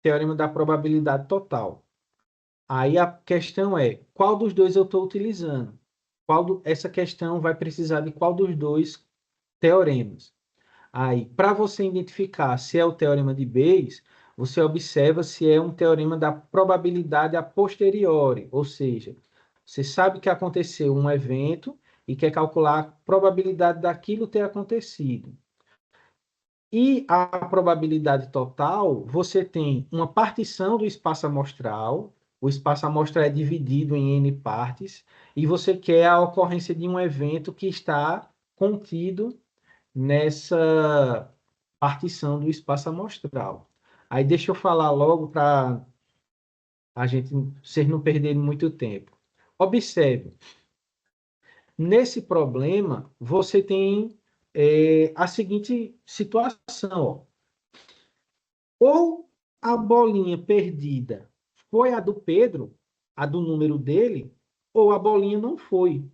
teorema da probabilidade total. Aí a questão é, qual dos dois eu estou utilizando? Essa questão vai precisar de qual dos dois teoremas? Aí, para você identificar se é o teorema de Bayes, você observa se é um teorema da probabilidade a posteriori, ou seja, você sabe que aconteceu um evento e quer calcular a probabilidade daquilo ter acontecido. E a probabilidade total, você tem uma partição do espaço amostral, o espaço amostral é dividido em N partes, e você quer a ocorrência de um evento que está contido nessa partição do espaço amostral. Aí deixa eu falar logo para vocês não perderem muito tempo. Observe, nesse problema, você tem a seguinte situação, ó. Ou a bolinha perdida foi a do Pedro, a do número dele, ou a bolinha não foi.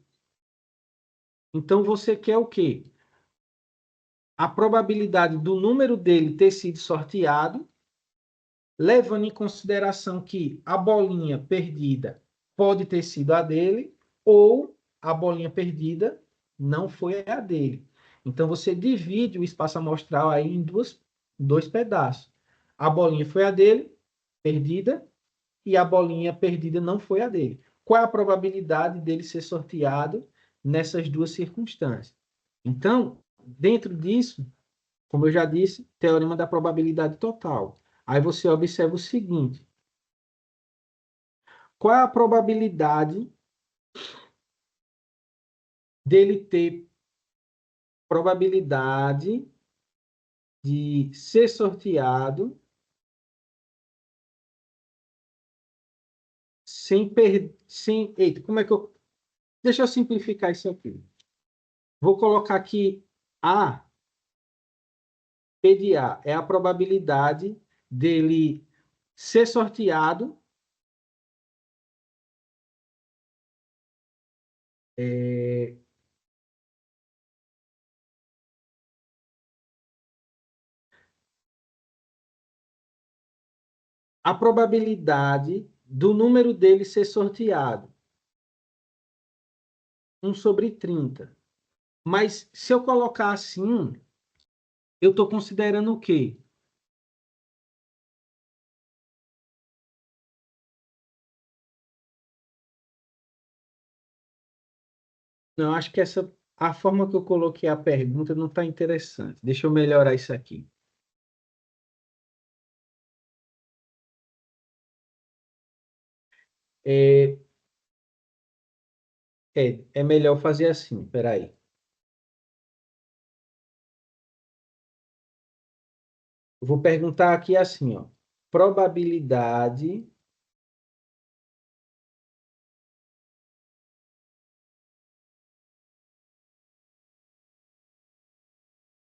Então você quer o quê? A probabilidade do número dele ter sido sorteado, levando em consideração que a bolinha perdida pode ter sido a dele, ou a bolinha perdida não foi a dele. Então você divide o espaço amostral aí em dois pedaços. A bolinha foi a dele, perdida, e a bolinha perdida não foi a dele. Qual é a probabilidade dele ser sorteado nessas duas circunstâncias? Então, dentro disso, como eu já disse, teorema da probabilidade total. Aí você observa o seguinte: qual é a probabilidade dele ter probabilidade de ser sorteado Eita, como é que eu... Deixa eu simplificar isso aqui. Vou colocar aqui A, P de A, é a probabilidade dele ser sorteado a probabilidade do número dele ser sorteado, 1/30. Mas se eu colocar assim, eu estou considerando o quê? Não, acho que a forma que eu coloquei a pergunta não está interessante. Deixa eu melhorar isso aqui. É, é melhor fazer assim, peraí. Eu vou perguntar aqui assim, ó. Probabilidade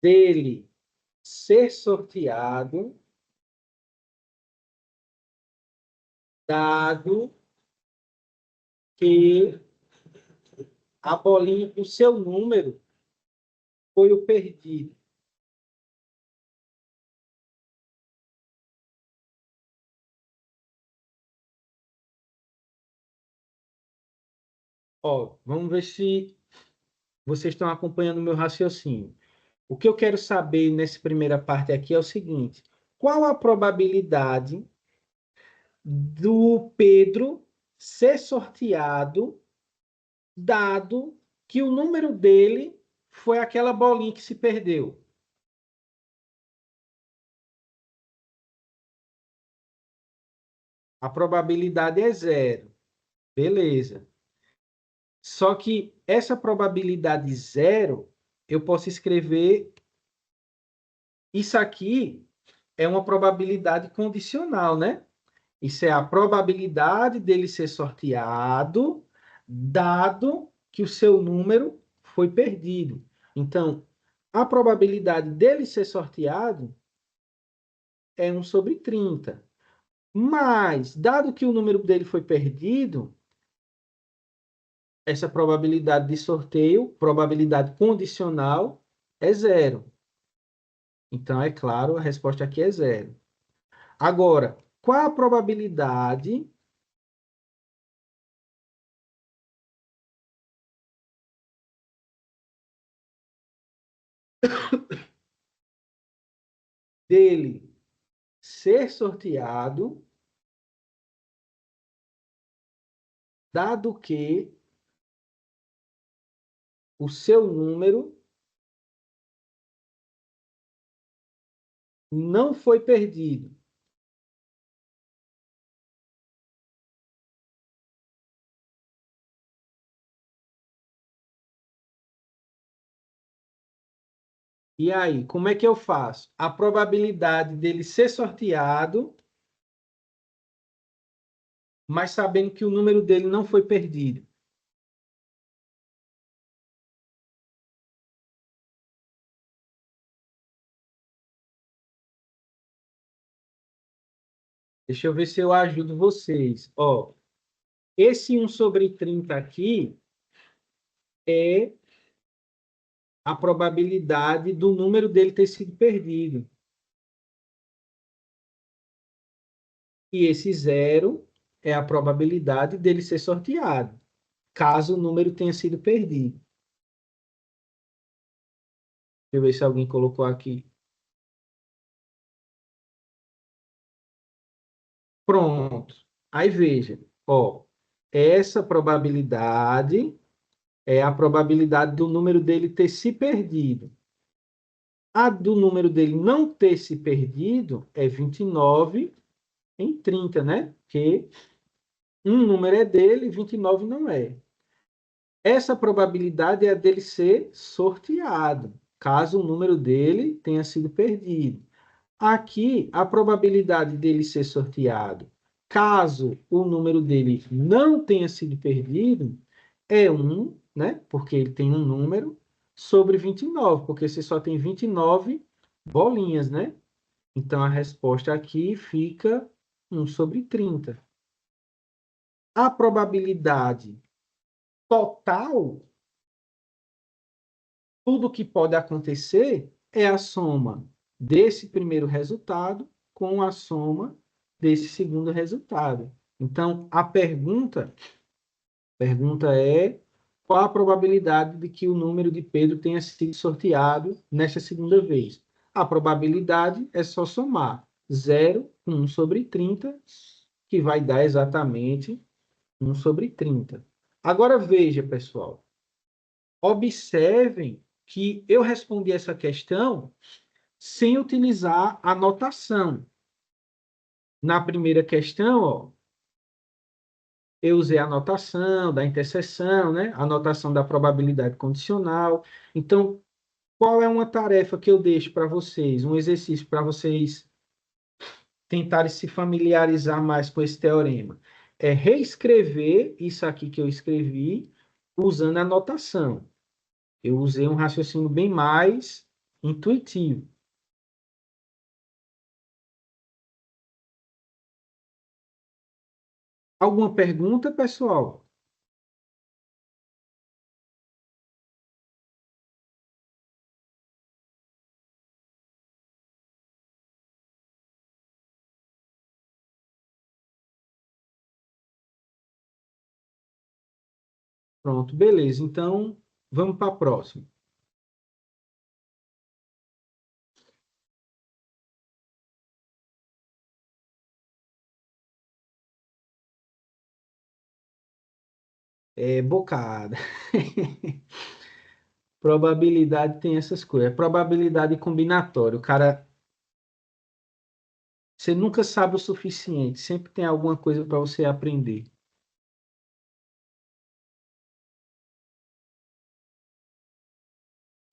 dele ser sorteado, dado que a bolinha com seu número foi o perdido. Ó, vamos ver se vocês estão acompanhando o meu raciocínio. O que eu quero saber nessa primeira parte aqui é o seguinte: qual a probabilidade do Pedro ser sorteado, dado que o número dele foi aquela bolinha que se perdeu? A probabilidade é zero. Beleza. Só que essa probabilidade zero, eu posso escrever isso aqui é uma probabilidade condicional, né? Isso é a probabilidade dele ser sorteado, dado que o seu número foi perdido. Então, a probabilidade dele ser sorteado é 1/30. Mas, dado que o número dele foi perdido, essa probabilidade de sorteio, probabilidade condicional, é zero. Então, é claro, a resposta aqui é zero. Agora, qual a probabilidade dele ser sorteado, dado que o seu número não foi perdido? E aí, como é que eu faço? A probabilidade dele ser sorteado, mas sabendo que o número dele não foi perdido. Deixa eu ver se eu ajudo vocês. Ó, esse 1/30 aqui é a probabilidade do número dele ter sido perdido. E esse zero é a probabilidade dele ser sorteado, caso o número tenha sido perdido. Deixa eu ver se alguém colocou aqui. Pronto. Aí veja, ó, essa probabilidade é a probabilidade do número dele ter se perdido. A do número dele não ter se perdido é 29/30, né? Porque um número é dele e 29 não é. Essa probabilidade é a dele ser sorteado, caso o número dele tenha sido perdido. Aqui, a probabilidade dele ser sorteado, caso o número dele não tenha sido perdido, é 1, né? Porque ele tem um número, sobre 29, porque você só tem 29 bolinhas, né? Então, a resposta aqui fica 1/30. A probabilidade total, tudo que pode acontecer, é a soma desse primeiro resultado com a soma desse segundo resultado. Então, a pergunta é: qual a probabilidade de que o número de Pedro tenha sido sorteado nesta segunda vez? A probabilidade é só somar 0 com 1/30, que vai dar exatamente 1/30. Agora veja, pessoal, Observem que eu respondi essa questão sem utilizar a notação. Na primeira questão, ó, eu usei a notação da interseção, né? A notação da probabilidade condicional. Então, qual é uma tarefa que eu deixo para vocês, um exercício para vocês tentarem se familiarizar mais com esse teorema? É reescrever isso aqui que eu escrevi usando a notação. Eu usei um raciocínio bem mais intuitivo. Alguma pergunta, pessoal? Pronto, beleza. Então, vamos para a próxima. É bocada. Probabilidade tem essas coisas. É probabilidade combinatória. O cara, você nunca sabe o suficiente. Sempre tem alguma coisa para você aprender.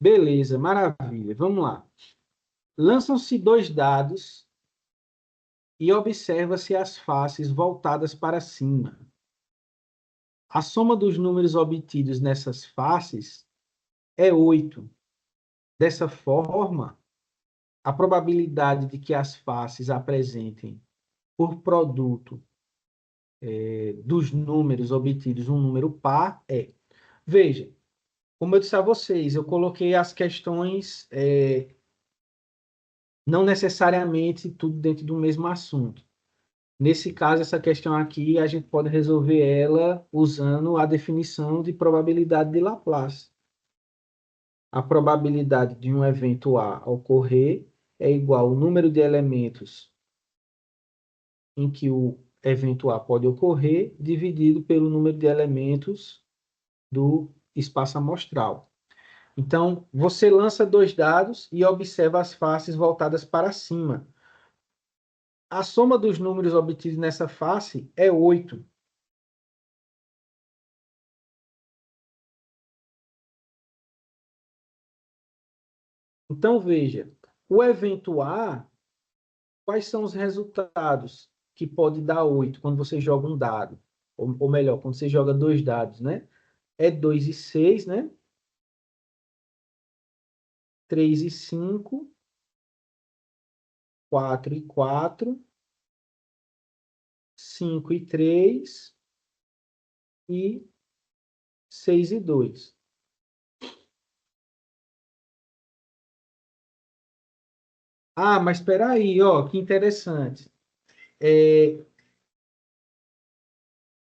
Beleza, maravilha. Vamos lá. Lançam-se dois dados e observa-se as faces voltadas para cima. A soma dos números obtidos nessas faces é 8. Dessa forma, a probabilidade de que as faces apresentem por produto dos números obtidos um número par é. Veja, como eu disse a vocês, eu coloquei as questões não necessariamente tudo dentro do mesmo assunto. Nesse caso, essa questão aqui, a gente pode resolver ela usando a definição de probabilidade de Laplace. A probabilidade de um evento A ocorrer é igual ao número de elementos em que o evento A pode ocorrer, dividido pelo número de elementos do espaço amostral. Então, você lança dois dados e observa as faces voltadas para cima. A soma dos números obtidos nessa face é 8. Então, veja, o evento A, quais são os resultados que pode dar 8 quando você joga um dado? Ou melhor, quando você joga dois dados, né? É 2 e 6, né? 3 e 5, 4 e 4, 5 e 3 e 6 e 2. Ah, mas espera aí, ó, que interessante.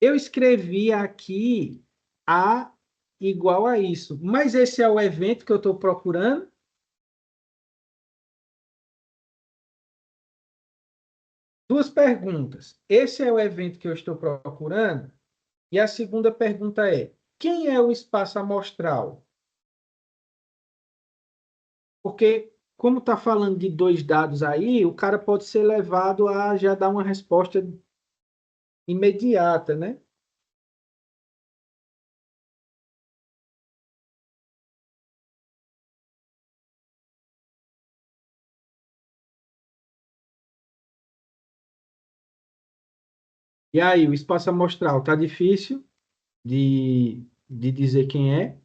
Eu escrevi aqui A igual a isso, mas esse é o evento que eu estou procurando? Duas perguntas. Esse é o evento que eu estou procurando? E a segunda pergunta é: quem é o espaço amostral? Porque, como está falando de dois dados aí, o cara pode ser levado a já dar uma resposta imediata, né? E aí, o espaço amostral está difícil de dizer quem é?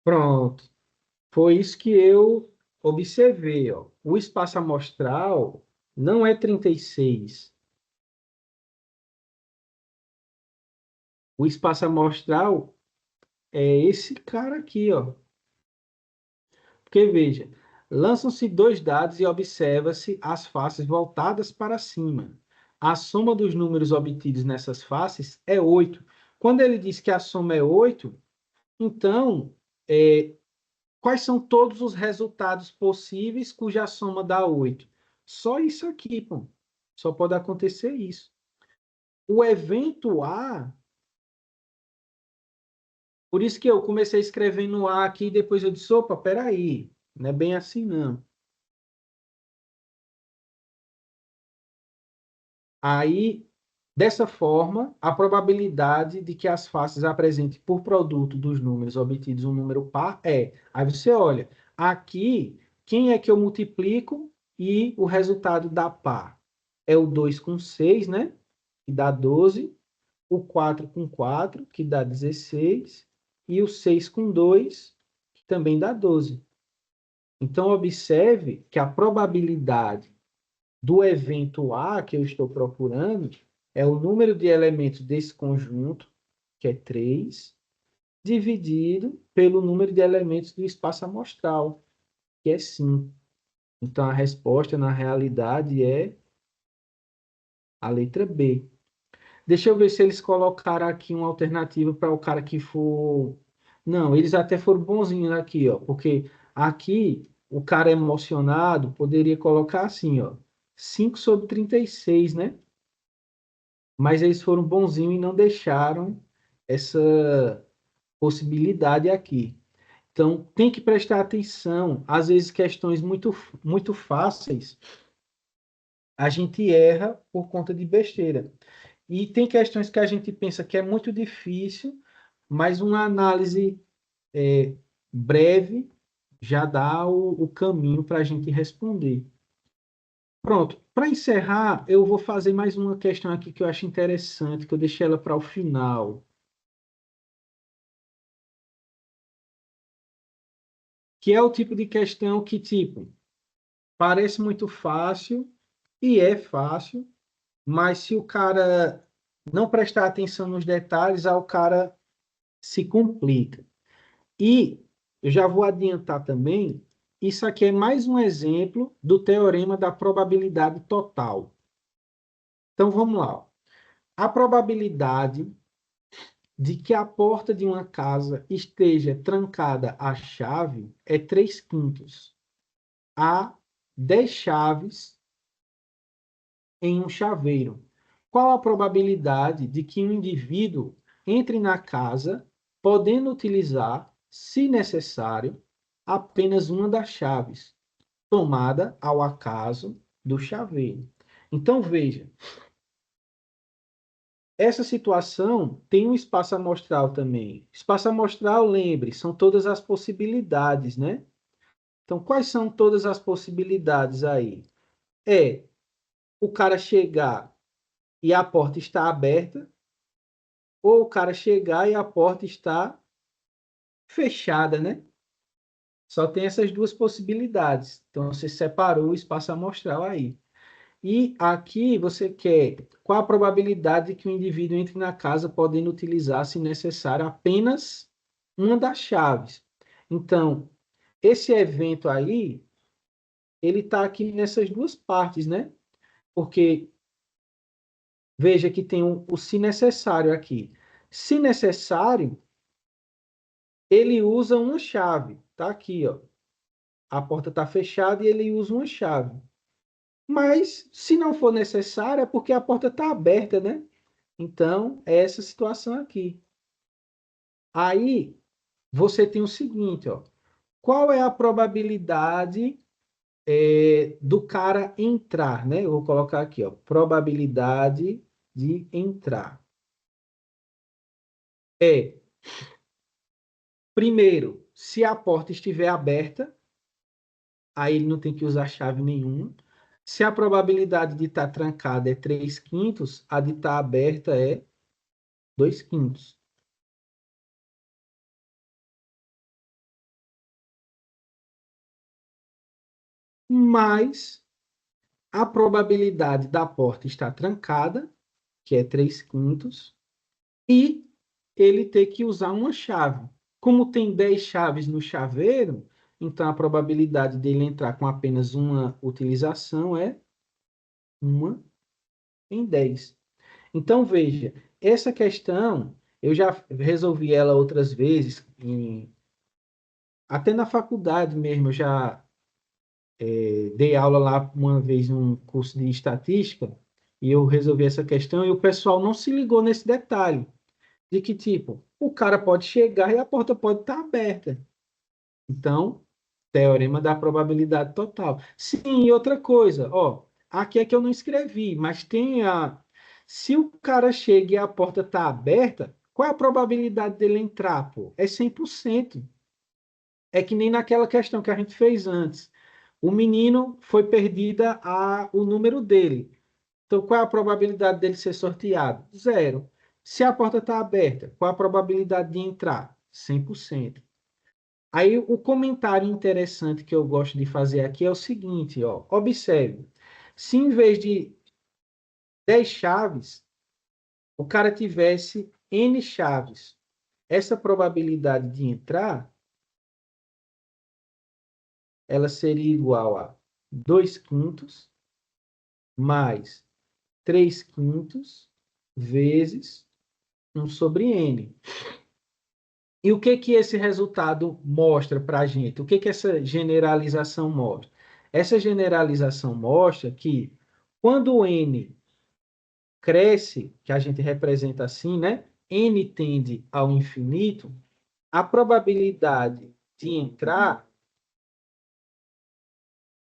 Pronto. Foi isso que eu observei, ó. O espaço amostral não é 36. O espaço amostral é esse cara aqui, ó. Porque, veja, lançam-se dois dados e observa-se as faces voltadas para cima. A soma dos números obtidos nessas faces é 8. Quando ele diz que a soma é 8, então, quais são todos os resultados possíveis cuja soma dá 8? Só isso aqui, pô. Só pode acontecer isso. O evento A, por isso que eu comecei escrevendo A aqui, e depois eu disse, opa, peraí, não é bem assim, não. Aí, dessa forma, a probabilidade de que as faces apresentem por produto dos números obtidos um número par é. Aí você olha, aqui, quem é que eu multiplico e o resultado dá par? É o 2 com 6, né? Que dá 12. O 4 com 4, que dá 16. E o 6 com 2, que também dá 12. Então, observe que a probabilidade do evento A que eu estou procurando é o número de elementos desse conjunto, que é 3, dividido pelo número de elementos do espaço amostral, que é 5. Então, a resposta, na realidade, é a letra B. Deixa eu ver se eles colocaram aqui uma alternativa para o cara que for... Não, eles até foram bonzinhos aqui, ó, porque aqui o cara emocionado poderia colocar assim, ó, 5 sobre 36, né? Mas eles foram bonzinhos e não deixaram essa possibilidade aqui. Então, tem que prestar atenção. Às vezes, questões muito fáceis, a gente erra por conta de besteira. E tem questões que a gente pensa que é muito difícil, mas uma análise breve já dá o caminho para a gente responder. Pronto. Para encerrar, eu vou fazer mais uma questão aqui que eu acho interessante, que eu deixei ela para o final. Que é o tipo de questão que, tipo, parece muito fácil, e é fácil, mas se o cara não prestar atenção nos detalhes, aí o cara se complica. E eu já vou adiantar também, isso aqui é mais um exemplo do teorema da probabilidade total. Então vamos lá. A probabilidade de que a porta de uma casa esteja trancada à chave é 3/5. Há 10 chaves em um chaveiro. Qual a probabilidade de que um indivíduo entre na casa, podendo utilizar, se necessário, apenas uma das chaves, tomada ao acaso do chaveiro? Então, veja, essa situação tem um espaço amostral também. Espaço amostral, lembre, são todas as possibilidades, né? Então, quais são todas as possibilidades aí? É o cara chegar e a porta está aberta, ou o cara chegar e a porta está fechada, né? Só tem essas duas possibilidades. Então, você separou o espaço amostral aí. E aqui você quer qual a probabilidade de que o indivíduo entre na casa podendo utilizar, se necessário, apenas uma das chaves. Então, esse evento aí, ele está aqui nessas duas partes, né? Porque veja que tem o se necessário aqui. Se necessário, ele usa uma chave. Tá aqui, ó. A porta está fechada e ele usa uma chave. Mas, se não for necessário, é porque a porta está aberta, né? Então, é essa situação aqui. Aí, você tem o seguinte, ó. Qual é a probabilidade do cara entrar, né? Eu vou colocar aqui, ó. Probabilidade de entrar. Primeiro, se a porta estiver aberta, aí ele não tem que usar chave nenhuma. Se a probabilidade de estar trancada é 3/5, a de estar aberta é 2/5. Mais a probabilidade da porta estar trancada, que é 3/5, e ele ter que usar uma chave. Como tem 10 chaves no chaveiro, então a probabilidade dele entrar com apenas uma utilização é 1 em 10. Então, veja, essa questão Eu já resolvi ela outras vezes, até na faculdade mesmo, eu já dei aula lá uma vez num curso de estatística, e eu resolvi essa questão, e o pessoal não se ligou nesse detalhe, de que, tipo, o cara pode chegar e a porta pode estar aberta. Então, teorema da probabilidade total. Sim, e outra coisa, ó, aqui é que eu não escrevi, mas tem a. Se o cara chega e a porta está aberta, qual é a probabilidade dele entrar, pô? É 100%. É que nem naquela questão que a gente fez antes. O menino foi perdida o número dele. Então, qual é a probabilidade dele ser sorteado? Zero. Se a porta está aberta, qual a probabilidade de entrar? 100%. Aí, o comentário interessante que eu gosto de fazer aqui é o seguinte, ó, observe. Se em vez de 10 chaves, o cara tivesse N chaves, essa probabilidade de entrar, ela seria igual a 2 quintos mais 3 quintos vezes 1 sobre N. E o que que esse resultado mostra para a gente? O que que essa generalização mostra? Essa generalização mostra que quando o N cresce, que a gente representa assim, né? N tende ao infinito, a probabilidade de entrar,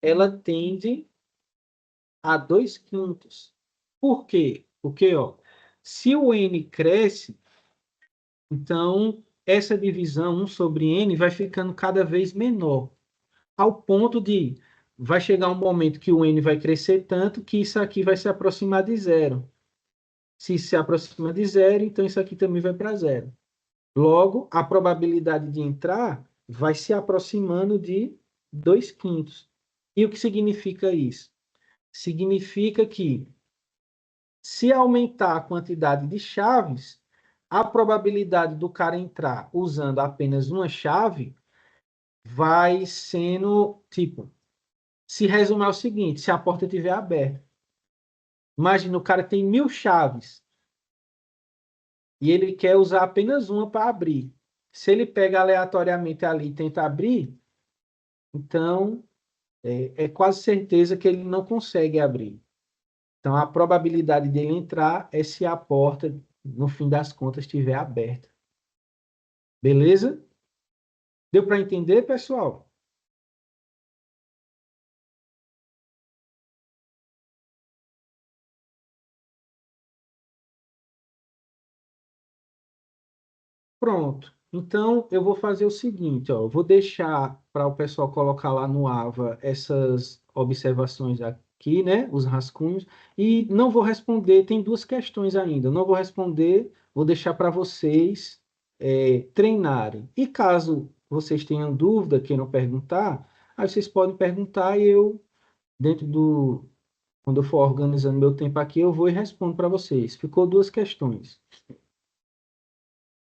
ela tende a 2 quintos. Por quê? Porque, ó, se o N cresce, então essa divisão 1 sobre N vai ficando cada vez menor, ao ponto de vai chegar um momento que o N vai crescer tanto que isso aqui vai se aproximar de zero. Se aproxima de zero, então isso aqui também vai para zero. Logo, a probabilidade de entrar vai se aproximando de 2 quintos. E o que significa isso? Significa que, se aumentar a quantidade de chaves, a probabilidade do cara entrar usando apenas uma chave vai sendo, tipo, se resume ao seguinte, se a porta estiver aberta. Imagina, o cara tem 1000 chaves e ele quer usar apenas uma para abrir. Se ele pega aleatoriamente ali e tenta abrir, então é quase certeza que ele não consegue abrir. Então, a probabilidade dele entrar é se a porta, no fim das contas, estiver aberta. Beleza? Deu para entender, pessoal? Pronto. Então, eu vou fazer o seguinte, ó, eu vou deixar para o pessoal colocar lá no AVA essas observações aqui, né, os rascunhos, e não vou responder, tem duas questões ainda, eu não vou responder, vou deixar para vocês treinarem. E caso vocês tenham dúvida, queiram perguntar, aí vocês podem perguntar e eu, dentro do, quando eu for organizando meu tempo aqui, eu vou e respondo para vocês. Ficou duas questões.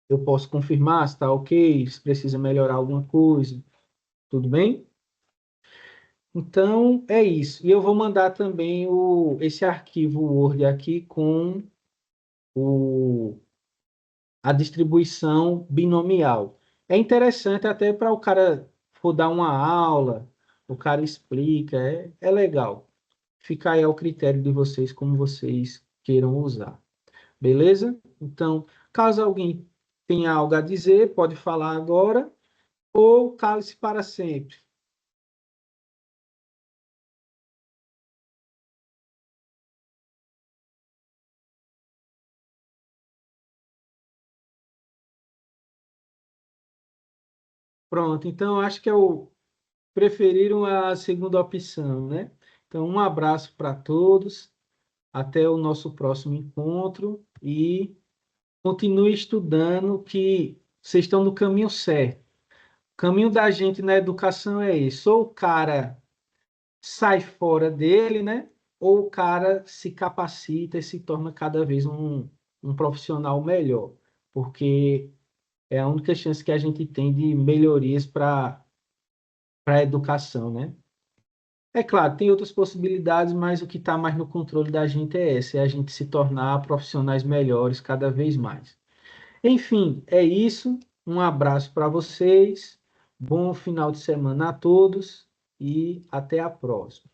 Eu posso confirmar se está ok, se precisa melhorar alguma coisa, tudo bem? Então, é isso. E eu vou mandar também esse arquivo Word aqui com a distribuição binomial. É interessante até para o cara for dar uma aula, o cara explica, é legal. Fica aí ao critério de vocês como vocês queiram usar. Beleza? Então, caso alguém tenha algo a dizer, pode falar agora ou cale-se para sempre. Pronto, então acho que preferiram a segunda opção, né? Então, um abraço para todos, até o nosso próximo encontro e continue estudando que vocês estão no caminho certo. O caminho da gente na educação é esse, ou o cara sai fora dele, né? Ou o cara se capacita e se torna cada vez um profissional melhor, porque é a única chance que a gente tem de melhorias para a educação, né? É claro, tem outras possibilidades, mas o que está mais no controle da gente é essa, é a gente se tornar profissionais melhores cada vez mais. Enfim, é isso. Um abraço para vocês. Bom final de semana a todos e até a próxima.